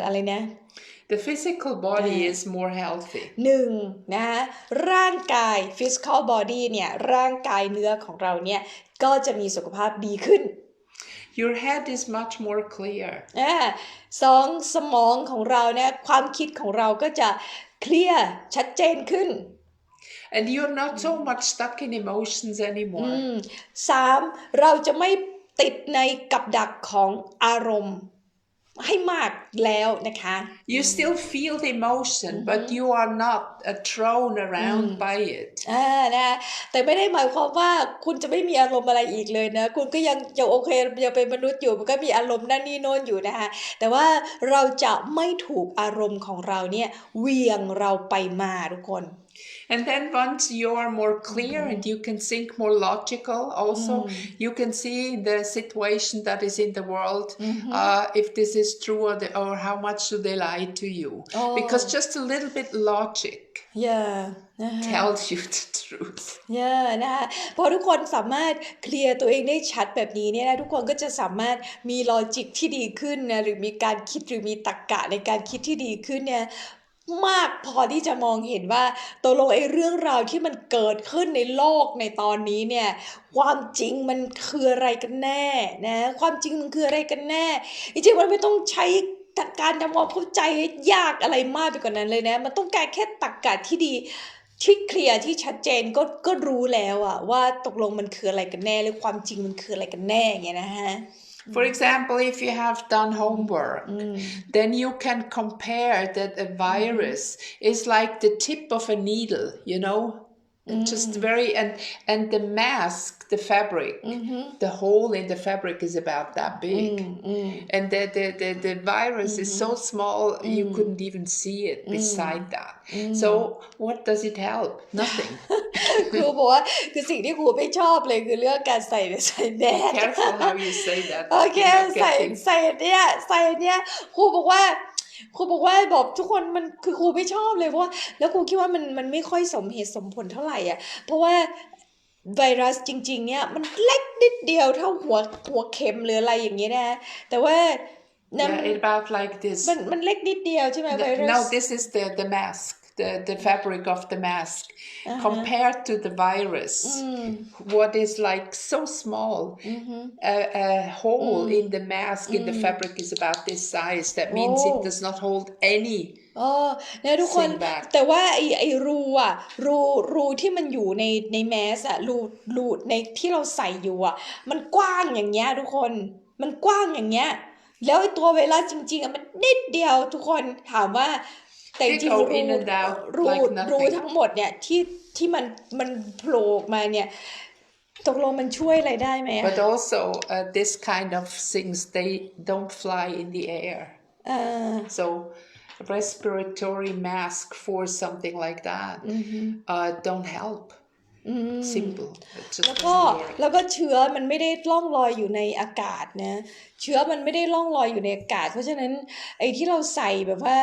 อะไรนะ The physical body is more healthy. หนึ่งนะคะร่างกาย physical body เนี่ยร่างกายเนื้อของเราเนี่ยก็จะมีสุขภาพดีขึ้น Your head is much more clear. สองสมองของเราเนี่ยความคิดของเราก็จะเคลียร์ชัดเจนขึ้น And you're not so much stuck in emotions anymore. สามเราจะไม่ติดในกับดักของอารมณ์ให้มากแล้วนะคะ You still feel the emotion, but you are not thrown around by it. นะแต่ไม่ได้หมายความว่าคุณจะไม่มีอารมณ์อะไรอีกเลยนะคุณก็ยังโอเคยังเป็นมนุษย์อยู่มันก็มีอารมณ์นั่นนี่โน้นอยู่นะคะแต่ว่าเราจะไม่ถูกอารมณ์ของเราเนี่ยเหวี่ยงเราไปมาทุกคน And then once you are more clear and you can think more logical also, you can see the situation that is in the world, if this is true or how much do they lie to you. Because just a little bit logic tells you the truth. นะคะพอทุกคนสามารถเคลียร์ตัวเองได้ชัดแบบนี้เนี่ยนะทุกคนก็จะสามารถมีลอจิกที่ดีขึ้นนะหรือมีการคิดหรือมีตรรกะในการคิดที่ดีขึ้นเนี่ยมากพอที่จะมองเห็นว่าตกลงไอ้เรื่องราวที่มันเกิดขึ้นในโลกในตอนนี้เนี่ยความจริงมันคืออะไรกันแน่นะความจริงมันคืออะไรกันแน่จริงๆมันไม่ต้องใช้การทำความเข้าใจให้ยากอะไรมากไปกว่านั้นเลยนะมันต้องการแค่ตรรกะที่ดีที่เคลียร์ที่ชัดเจนก็รู้แล้วอะว่าตกลงมันคืออะไรกันแน่หรือความจริงมันคืออะไรกันแน่อย่างเงี้ยนะฮะ For example, if you have done homework, then you can compare that a virus is like the tip of a needle, you know, just very, and the mask, the fabric, the hole in the fabric is about that big. And the virus is so small, you couldn't even see it beside that. So what does it help? Nothing. ครูบอกว่าคือสิ่งที่ครูไม่ชอบเลยคือเรื่องการใส่แมส Be careful how you say that. โอเคใส่เนี่ยครูบอกว่าบอกทุกคนมันคือครูไม่ชอบเลยเพราะว่าแล้วครูคิดว่ามันไม่ค่อยสมเหตุสมผลเท่าไหร่อ่ะเพราะว่า ไวรัสจริงๆเนี่ยมันเล็กนิดเดียวเท่าหัวเข็มหรืออะไรอย่างนี้นะแต่ว่า Yeah, about like this. มันเล็กนิดเดียวใช่ไหมไวรัส No, this is the mask, the fabric of the mask. Compared to the virus, what is like so small, a hole in the mask in the fabric is about this size. That means it does not hold any นะทุกคน thing back. แต่ว่าไอ้รูที่มันอยู่ในแมสอะรูในที่เราใส่อยู่อะมันกว้างอย่างเงี้ยทุกคนมันกว้างอย่างเงี้ยแล้วไอ้ตัวไวรัสจริงๆอะมันนิดเดียวทุกคนถามว่าแต่จริง They go in and out รู like nothing. ทั้งหมดเนี่ยที่มันโผล่ออกมาเนี่ยตกลงมันช่วยอะไรได้ไหมอะ But also, this kind of things, they don't fly in the air. So respiratory mask for something like that don't help. Simple. It just แล้ว doesn't work. ก็เชื้อมันไม่ได้ล่องลอยอยู่ในอากาศนะเชื้อมันไม่ได้ล่องลอยอยู่ในอากาศเพราะฉะนั้นไอ้ที่เราใส่แบบว่า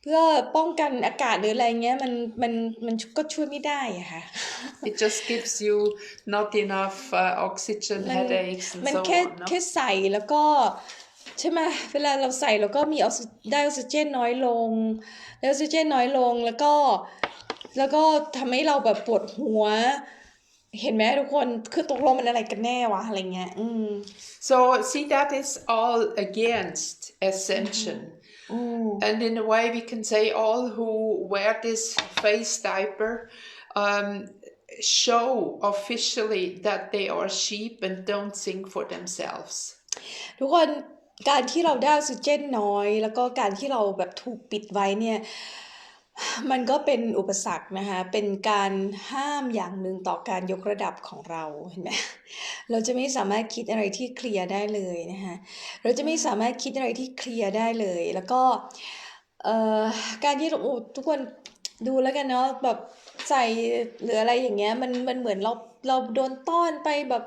เพื่อป้องกันอากาศหรืออะไรเงี้ยมันก็ช่วยไม่ได้อะค่ะ It just gives you not enough oxygen, headaches, and มัน so แค่ on. No? ใส่แล้วก็ใช่ไหมเวลาเราใส่เราก็มีได้ออกซิเจนน้อยลงได้ออกซิเจนน้อยลงแล้วก็ทำให้เราแบบปวดหัวเห็นไหมทุกคนคือตกลงมันอะไรกันแน่วะอะไรเงี้ยSo see, that is all against Ascension. And in a way we can say all who wear this face diaper show officially that they are sheep and don't think for themselves. ทุกคนการที่เราได้ออกซิเจนน้อยแล้วก็การที่เราแบบถูกปิดไว้เนี่ยมันก็เป็นอุปสรรคนะคะเป็นการห้ามอย่างหนึ่งต่อการยกระดับของเราเห็นไหมเราจะไม่สามารถคิดอะไรที่เคลียร์ได้เลยนะคะเราจะไม่สามารถคิดอะไรที่เคลียร์ได้เลยแล้วก็การที่ทุกคนดูแล้วกันเนาะแบบใส่หรืออะไรอย่างเงี้ยมันเหมือนเราโดนต้อนไปแบบ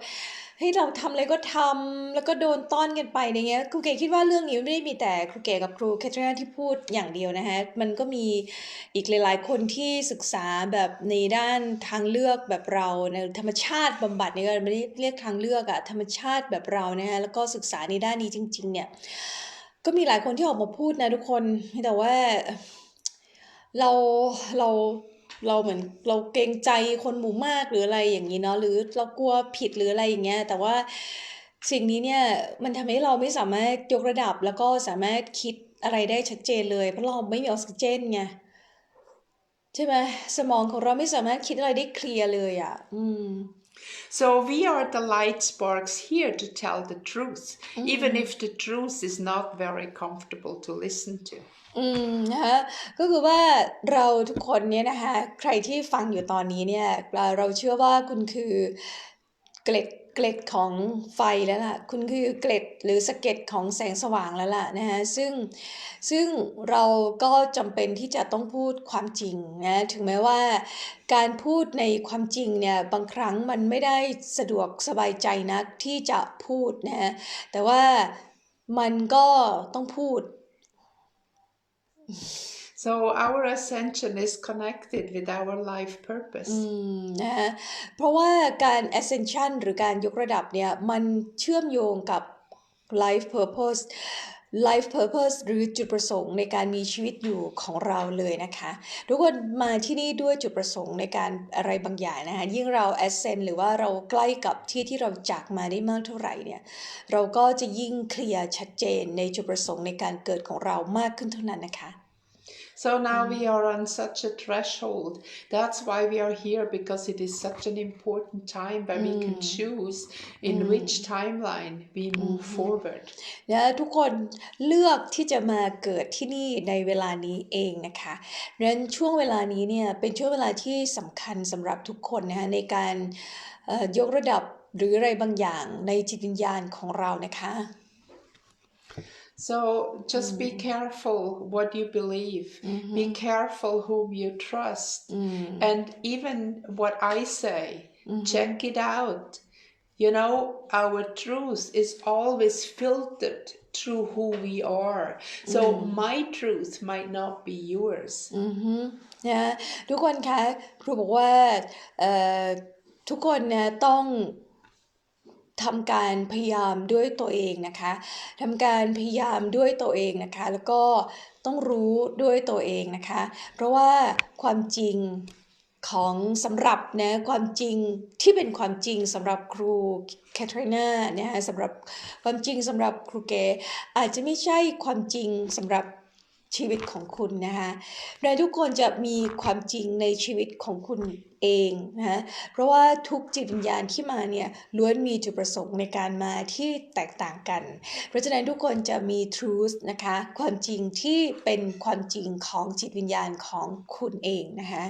ให้เราทำอะไรก็ทำแล้วก็โดนต้อนกันไปอย่างเงี้ยครูเก๋คิดว่าเรื่องนี้ไม่ได้มีแต่ครูเก๋กับครูแคทรีนาที่พูดอย่างเดียวนะคะมันก็มีอีกหลายๆคนที่ศึกษาแบบในด้านทางเลือกแบบเราในธรรมชาติบำบัดเนี่ยไม่ได้เรียกทางเลือกอะธรรมชาติแบบเรานะคะแล้วก็ศึกษาในด้านนี้จริงๆเนี่ยก็มีหลายคนที่ออกมาพูดนะทุกคนแต่ว่าเราเหมือนเราเกรงใจคนหมู่มากหรืออะไรอย่างนี้เนาะหรือเรากลัวผิดหรืออะไรอย่างเงี้ยแต่ว่าสิ่งนี้เนี่ยมันทำให้เราไม่สามารถยกระดับแล้วก็สามารถคิดอะไรได้ชัดเจนเลยเพราะเราไม่มีออกซิเจนไงใช่ไหมสมองของเราไม่สามารถคิดอะไรได้เคลียร์เลยอ่ะSo we are the light sparks here to tell the truth, even if the truth is not very comfortable to listen to. นะคะก็คือว่าเราทุกคนเนี่ยนะคะใครที่ฟังอยู่ตอนนี้เนี่ยเราเชื่อว่าคุณคือเกล็ดของไฟแล้วล่ะคุณคือเกล็ดหรือสะเก็ดของแสงสว่างแล้วล่ะนะคะซึ่งเราก็จำเป็นที่จะต้องพูดความจริงนะถึงแม้ว่าการพูดในความจริงเนี่ยบางครั้งมันไม่ได้สะดวกสบายใจนักที่จะพูดนะแต่ว่ามันก็ต้องพูดSo our ascension is connected with our life purpose. นะคะเพราะว่าการ ascension หรือการยกระดับเนี่ยมันเชื่อมโยงกับ life purpose หรือจุดประสงค์ในการมีชีวิตอยู่ของเราเลยนะคะทุกคนมาที่นี่ด้วยจุดประสงค์ในการอะไรบางอย่างนะคะยิ่งเรา ascend หรือว่าเราใกล้กับที่เราจากมาได้มากเท่าไหร่เนี่ยเราก็จะยิ่งเคลียร์ชัดเจนในจุดประสงค์ในการเกิดของเรามากขึ้นเท่านั้นนะคะSo now we are on such a threshold. That's why we are here, because it is such an important time where we can choose in which timeline we move forward. นะทุกคนเลือกที่จะมาเกิดที่นี่ในเวลานี้เองนะคะดังนั้นช่วงเวลานี้เนี่ยเป็นช่วงเวลาที่สำคัญสำหรับทุกคนนะคะในการยกระดับหรืออะไรบางอย่างในจิตวิญญาณของเรานะคะ So just be careful what you believe. Be careful whom you trust. And even what I say, check it out. You know, our truth is always filtered through who we are. So my truth might not be yours. นะทุกคนคะครูบอกว่า ทุกคนนะต้องทำการพยายามด้วยตัวเองนะคะทำการพยายามด้วยตัวเองนะคะแล้วก็ต้องรู้ด้วยตัวเองนะคะเพราะว่าความจริงของสำหรับนะความจริงที่เป็นความจริงสำหรับครูแคทรีนานะคะสำหรับความจริงสำหรับครูเก๋อาจจะไม่ใช่ความจริงสำหรับชีวิตของคุณนะคะเราทุกคนจะมีความจริงในชีวิตของคุณเองนะคะเพราะว่าทุกจิตวิญญาณที่มาเนี่ยล้วนมีจุดประสงค์ในการมาที่แตกต่างกันเพราะฉะนั้นทุกคนจะมี truth นะคะความจริงที่เป็นความจริงของจิตวิญญาณของคุณเองนะคะ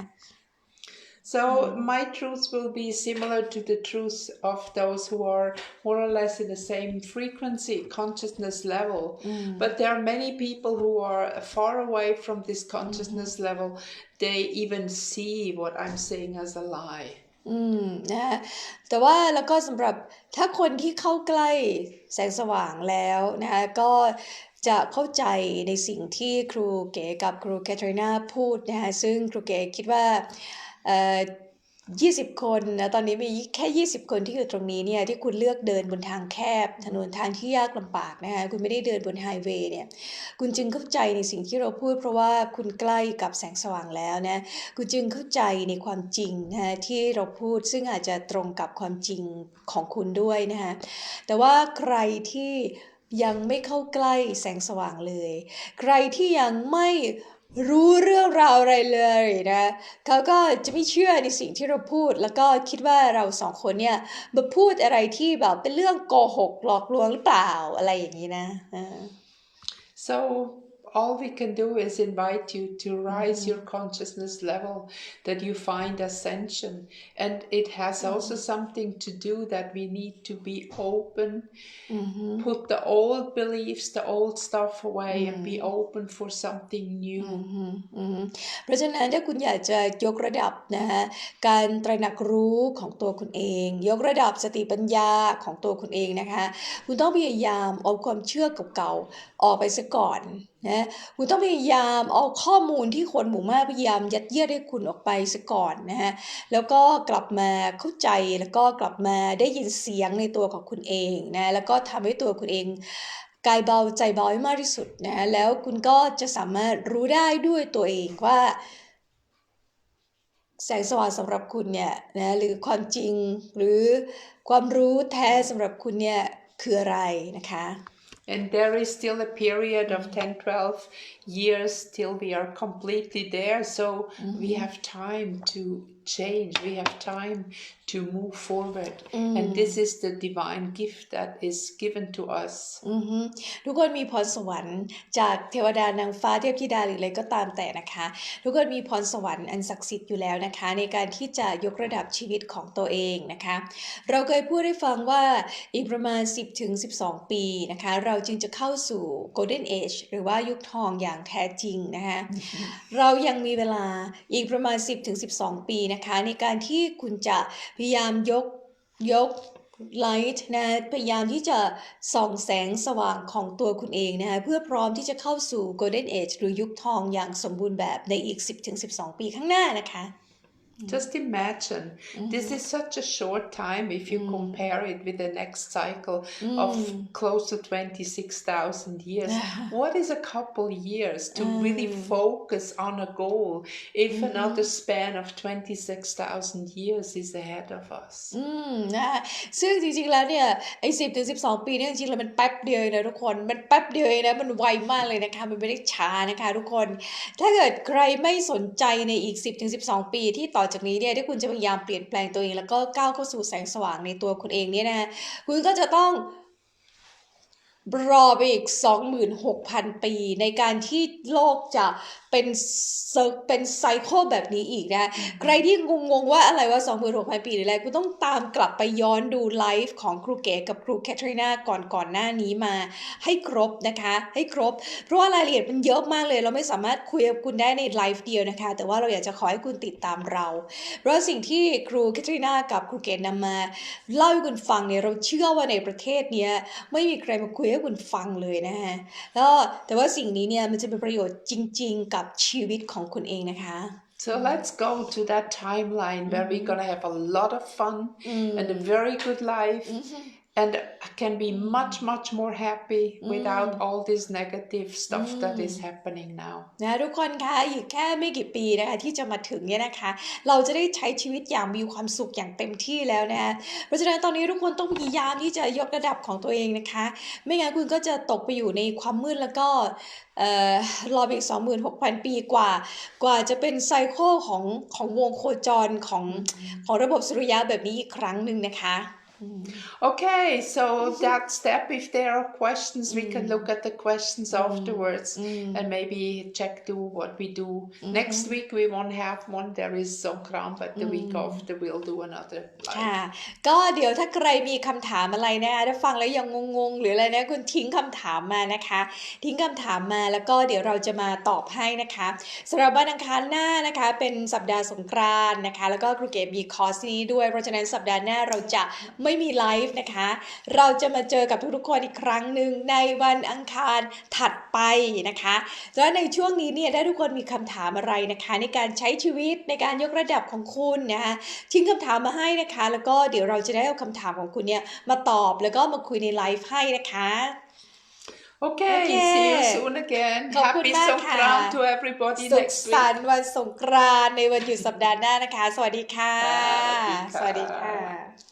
So my truth will be similar to the truth of those who are more or less in the same frequency, consciousness level. But there are many people who are far away from this consciousness level. They even see what I'm saying as a lie. นะคะแต่ว่าแล้วก็สำหรับถ้าคนที่เข้าใกล้แสงสว่างแล้วนะคะก็จะเข้าใจในสิ่งที่ครูเก๋กับครูแคทรีนาพูดนะคะซึ่งครูเก๋คิดว่า20 คนนะตอนนี้มีแค่20 คนที่อยู่ตรงนี้เนี่ยที่คุณเลือกเดินบนทางแคบถนนทางที่ยากลำบากนะคะคุณไม่ได้เดินบนไฮเวย์เนี่ยคุณจึงเข้าใจในสิ่งที่เราพูดเพราะว่าคุณใกล้กับแสงสว่างแล้วนะคุณจึงเข้าใจในความจริงนะคะที่เราพูดซึ่งอาจจะตรงกับความจริงของคุณด้วยนะคะแต่ว่าใครที่ยังไม่เข้าใกล้แสงสว่างเลยใครที่ยังไม่รู้เรื่องราวอะไรเลยนะเขาก็จะไม่เชื่อในสิ่งที่เราพูดแล้วก็คิดว่าเราสองคนเนี่ยมาพูดอะไรที่แบบเป็นเรื่องโกหกหลอกลวงหรือเปล่าอะไรอย่างนี้นะ So all we can do is invite you to rise your consciousness level, that you find ascension. And it has also something to do that we need to be open, put the old beliefs, the old stuff away, and be open for something new. เพราะฉะนั้นถ้าคุณอยากจะยกระดับนะฮะการตระหนักรู้ของตัวคุณเองยกระดับสติปัญญาของตัวคุณเองนะคะคุณต้องพยายามเอาความเชื่อเก่าๆออกไปซะก่อนนะคุณต้องพยายามเอาข้อมูลที่คนหมู่มากพยายามยัดเยียดให้คุณออกไปซะก่อนนะฮะแล้วก็กลับมาเข้าใจแล้วก็กลับมาได้ยินเสียงในตัวของคุณเองนะแล้วก็ทำให้ตัวคุณเองกายเบาใจเบาให้มากที่สุดนะแล้วคุณก็จะสามารถรู้ได้ด้วยตัวเองว่าแสงสว่างสำหรับคุณเนี่ยนะหรือความจริงหรือความรู้แท้สำหรับคุณเนี่ยคืออะไรนะคะ And there is still a period of 10, 12 years till we are completely there. So we have time to change. We have time to move forward. And this is the divine gift that is given to us. ทุกคนมีพรสวรรค์จากเทวดานางฟ้าเทพธิดาหรืออะไรก็ตามแต่นะคะทุกคนมีพรสวรรค์อันศักดิ์สิทธิ์อยู่แล้วนะคะในการที่จะยกระดับชีวิตของตัวเองนะคะเราเคยพูดให้ฟังว่าอีกประมาณ 10-12 ปีนะคะเราจึงจะเข้าสู่ Golden Age หรือว่ายุคทองอย่างแท้จริงนะคะเรายังมีเวลาอีกประมาณ 10-12 ปีนะคะในการที่คุณจะพยายามยกไลท์นะพยายามที่จะส่องแสงสว่างของตัวคุณเองนะคะเพื่อพร้อมที่จะเข้าสู่ Golden Age หรือยุคทองอย่างสมบูรณ์แบบในอีก 10-12 ปีข้างหน้านะคะ Just imagine, this is such a short time if you compare it with the next cycle of close to 26,000 years. What is a couple years to really focus on a goal if another span of 26,000 years is ahead of us? นะคะซึ่งจริงๆแล้วเนี่ยไอ้10-12 ปีเนี่ยจริงๆแล้วมันแป๊บเดียวนะทุกคนมันแป๊บเดียวนะมันไวมากเลยนะคะมันไม่ได้ช้านะคะทุกคนถ้าเกิดใครไม่สนใจในอีก 10-12 ปีที่ต่อจากนี้เนี่ยที่คุณจะพยายามเปลี่ยนแปลงตัวเองแล้วก็ก้าวเข้าสู่แสงสว่างในตัวคุณเองเนี่ยนะคุณก็จะต้องรอไปอีก 26,000 ปีในการที่โลกจะเป็นไซเคิลแบบนี้อีกนะใครที่งงว่าอะไรว่า 26,000 ปีหรืออะไรคุณต้องตามกลับไปย้อนดูไลฟ์ของครูเก๋กับครูแคทรีนาก่อนหน้านี้มาให้ครบนะคะให้ครบเพราะว่ารายละเอียดมันเยอะมากเลยเราไม่สามารถคุยกับคุณได้ในไลฟ์เดียวนะคะแต่ว่าเราอยากจะขอให้คุณติดตามเราเพราะสิ่งที่ครูแคทรีนากับครูเก๋นำมาเล่าให้คุณฟังเนี่ยเราเชื่อว่าในประเทศเนี้ยไม่มีใครมาคุยให้คุณฟังเลยนะฮะแล้วแต่ว่าสิ่งนี้เนี่ยมันจะเป็นประโยชน์จริงๆกับชีวิตของคุณเองนะคะ So let's go to that timeline where we're gonna have a lot of fun and a very good life and can be much more happy without all this negative stuff that is happening now. นะทุกคนคะอีกแค่ไม่กี่ปีนะคะที่จะมาถึงเนี่ยนะคะเราจะได้ใช้ชีวิตอย่างมีความสุขอย่างเต็มที่แล้วนะเพราะฉะนั้นตอนนี้ทุกคนต้องพยายามที่จะยกระดับของตัวเองนะคะไม่งั้นคุณก็จะตกไปอยู่ในความมืดแล้วก็รออีก 26,000 ปีกว่าจะเป็นไซเคิลของวงโคจรของระบบสุริยะแบบนี้อีกครั้งหนึ่งนะคะ Okay, so that step, if there are questions, we can look at the questions afterwards and maybe check do what we do. Next week we won't have one, there is Songkran, but the week after we'll do another ค่ะ live. ก็เดี๋ยวถ้าใครมีคำถามอะไรนะคะถ้าฟังแล้วยังงงๆหรืออะไรนะคุณทิ้งคำถามมานะคะทิ้งคำถามมาแล้วก็เดี๋ยวเราจะมาตอบให้นะคะสำหรับวันอังคารหน้านะคะเป็นสัปดาห์สงกรานต์นะคะแล้วก็ครูเกดมีคอร์สนี้ด้วยเพราะฉะนั้นสัปดาห์หน้าเราจะไม่มีไลฟ์นะคะเราจะมาเจอกับทุกๆคนอีกครั้งหนึ่งในวันอังคารถัดไปนะคะแล้วในช่วงนี้เนี่ยถ้าทุกคนมีคำถามอะไรนะคะในการใช้ชีวิตในการยกระดับของคุณนะคะทิ้งคำถามมาให้นะคะแล้วก็เดี๋ยวเราจะได้เอาคำถามของคุณเนี่ยมาตอบแล้วก็มาคุยในไลฟ์ให้นะคะ Okay, see you soon again. ขอบคุณ Happy มากค่ะ Songkran to everybody สุข next สั week. นต์วันสงกรานต์ในวันหยุดสัปดาห์หน้านะคะสวัสดีค่ะ สวัสดีค่ะ สวัสดีค่ะ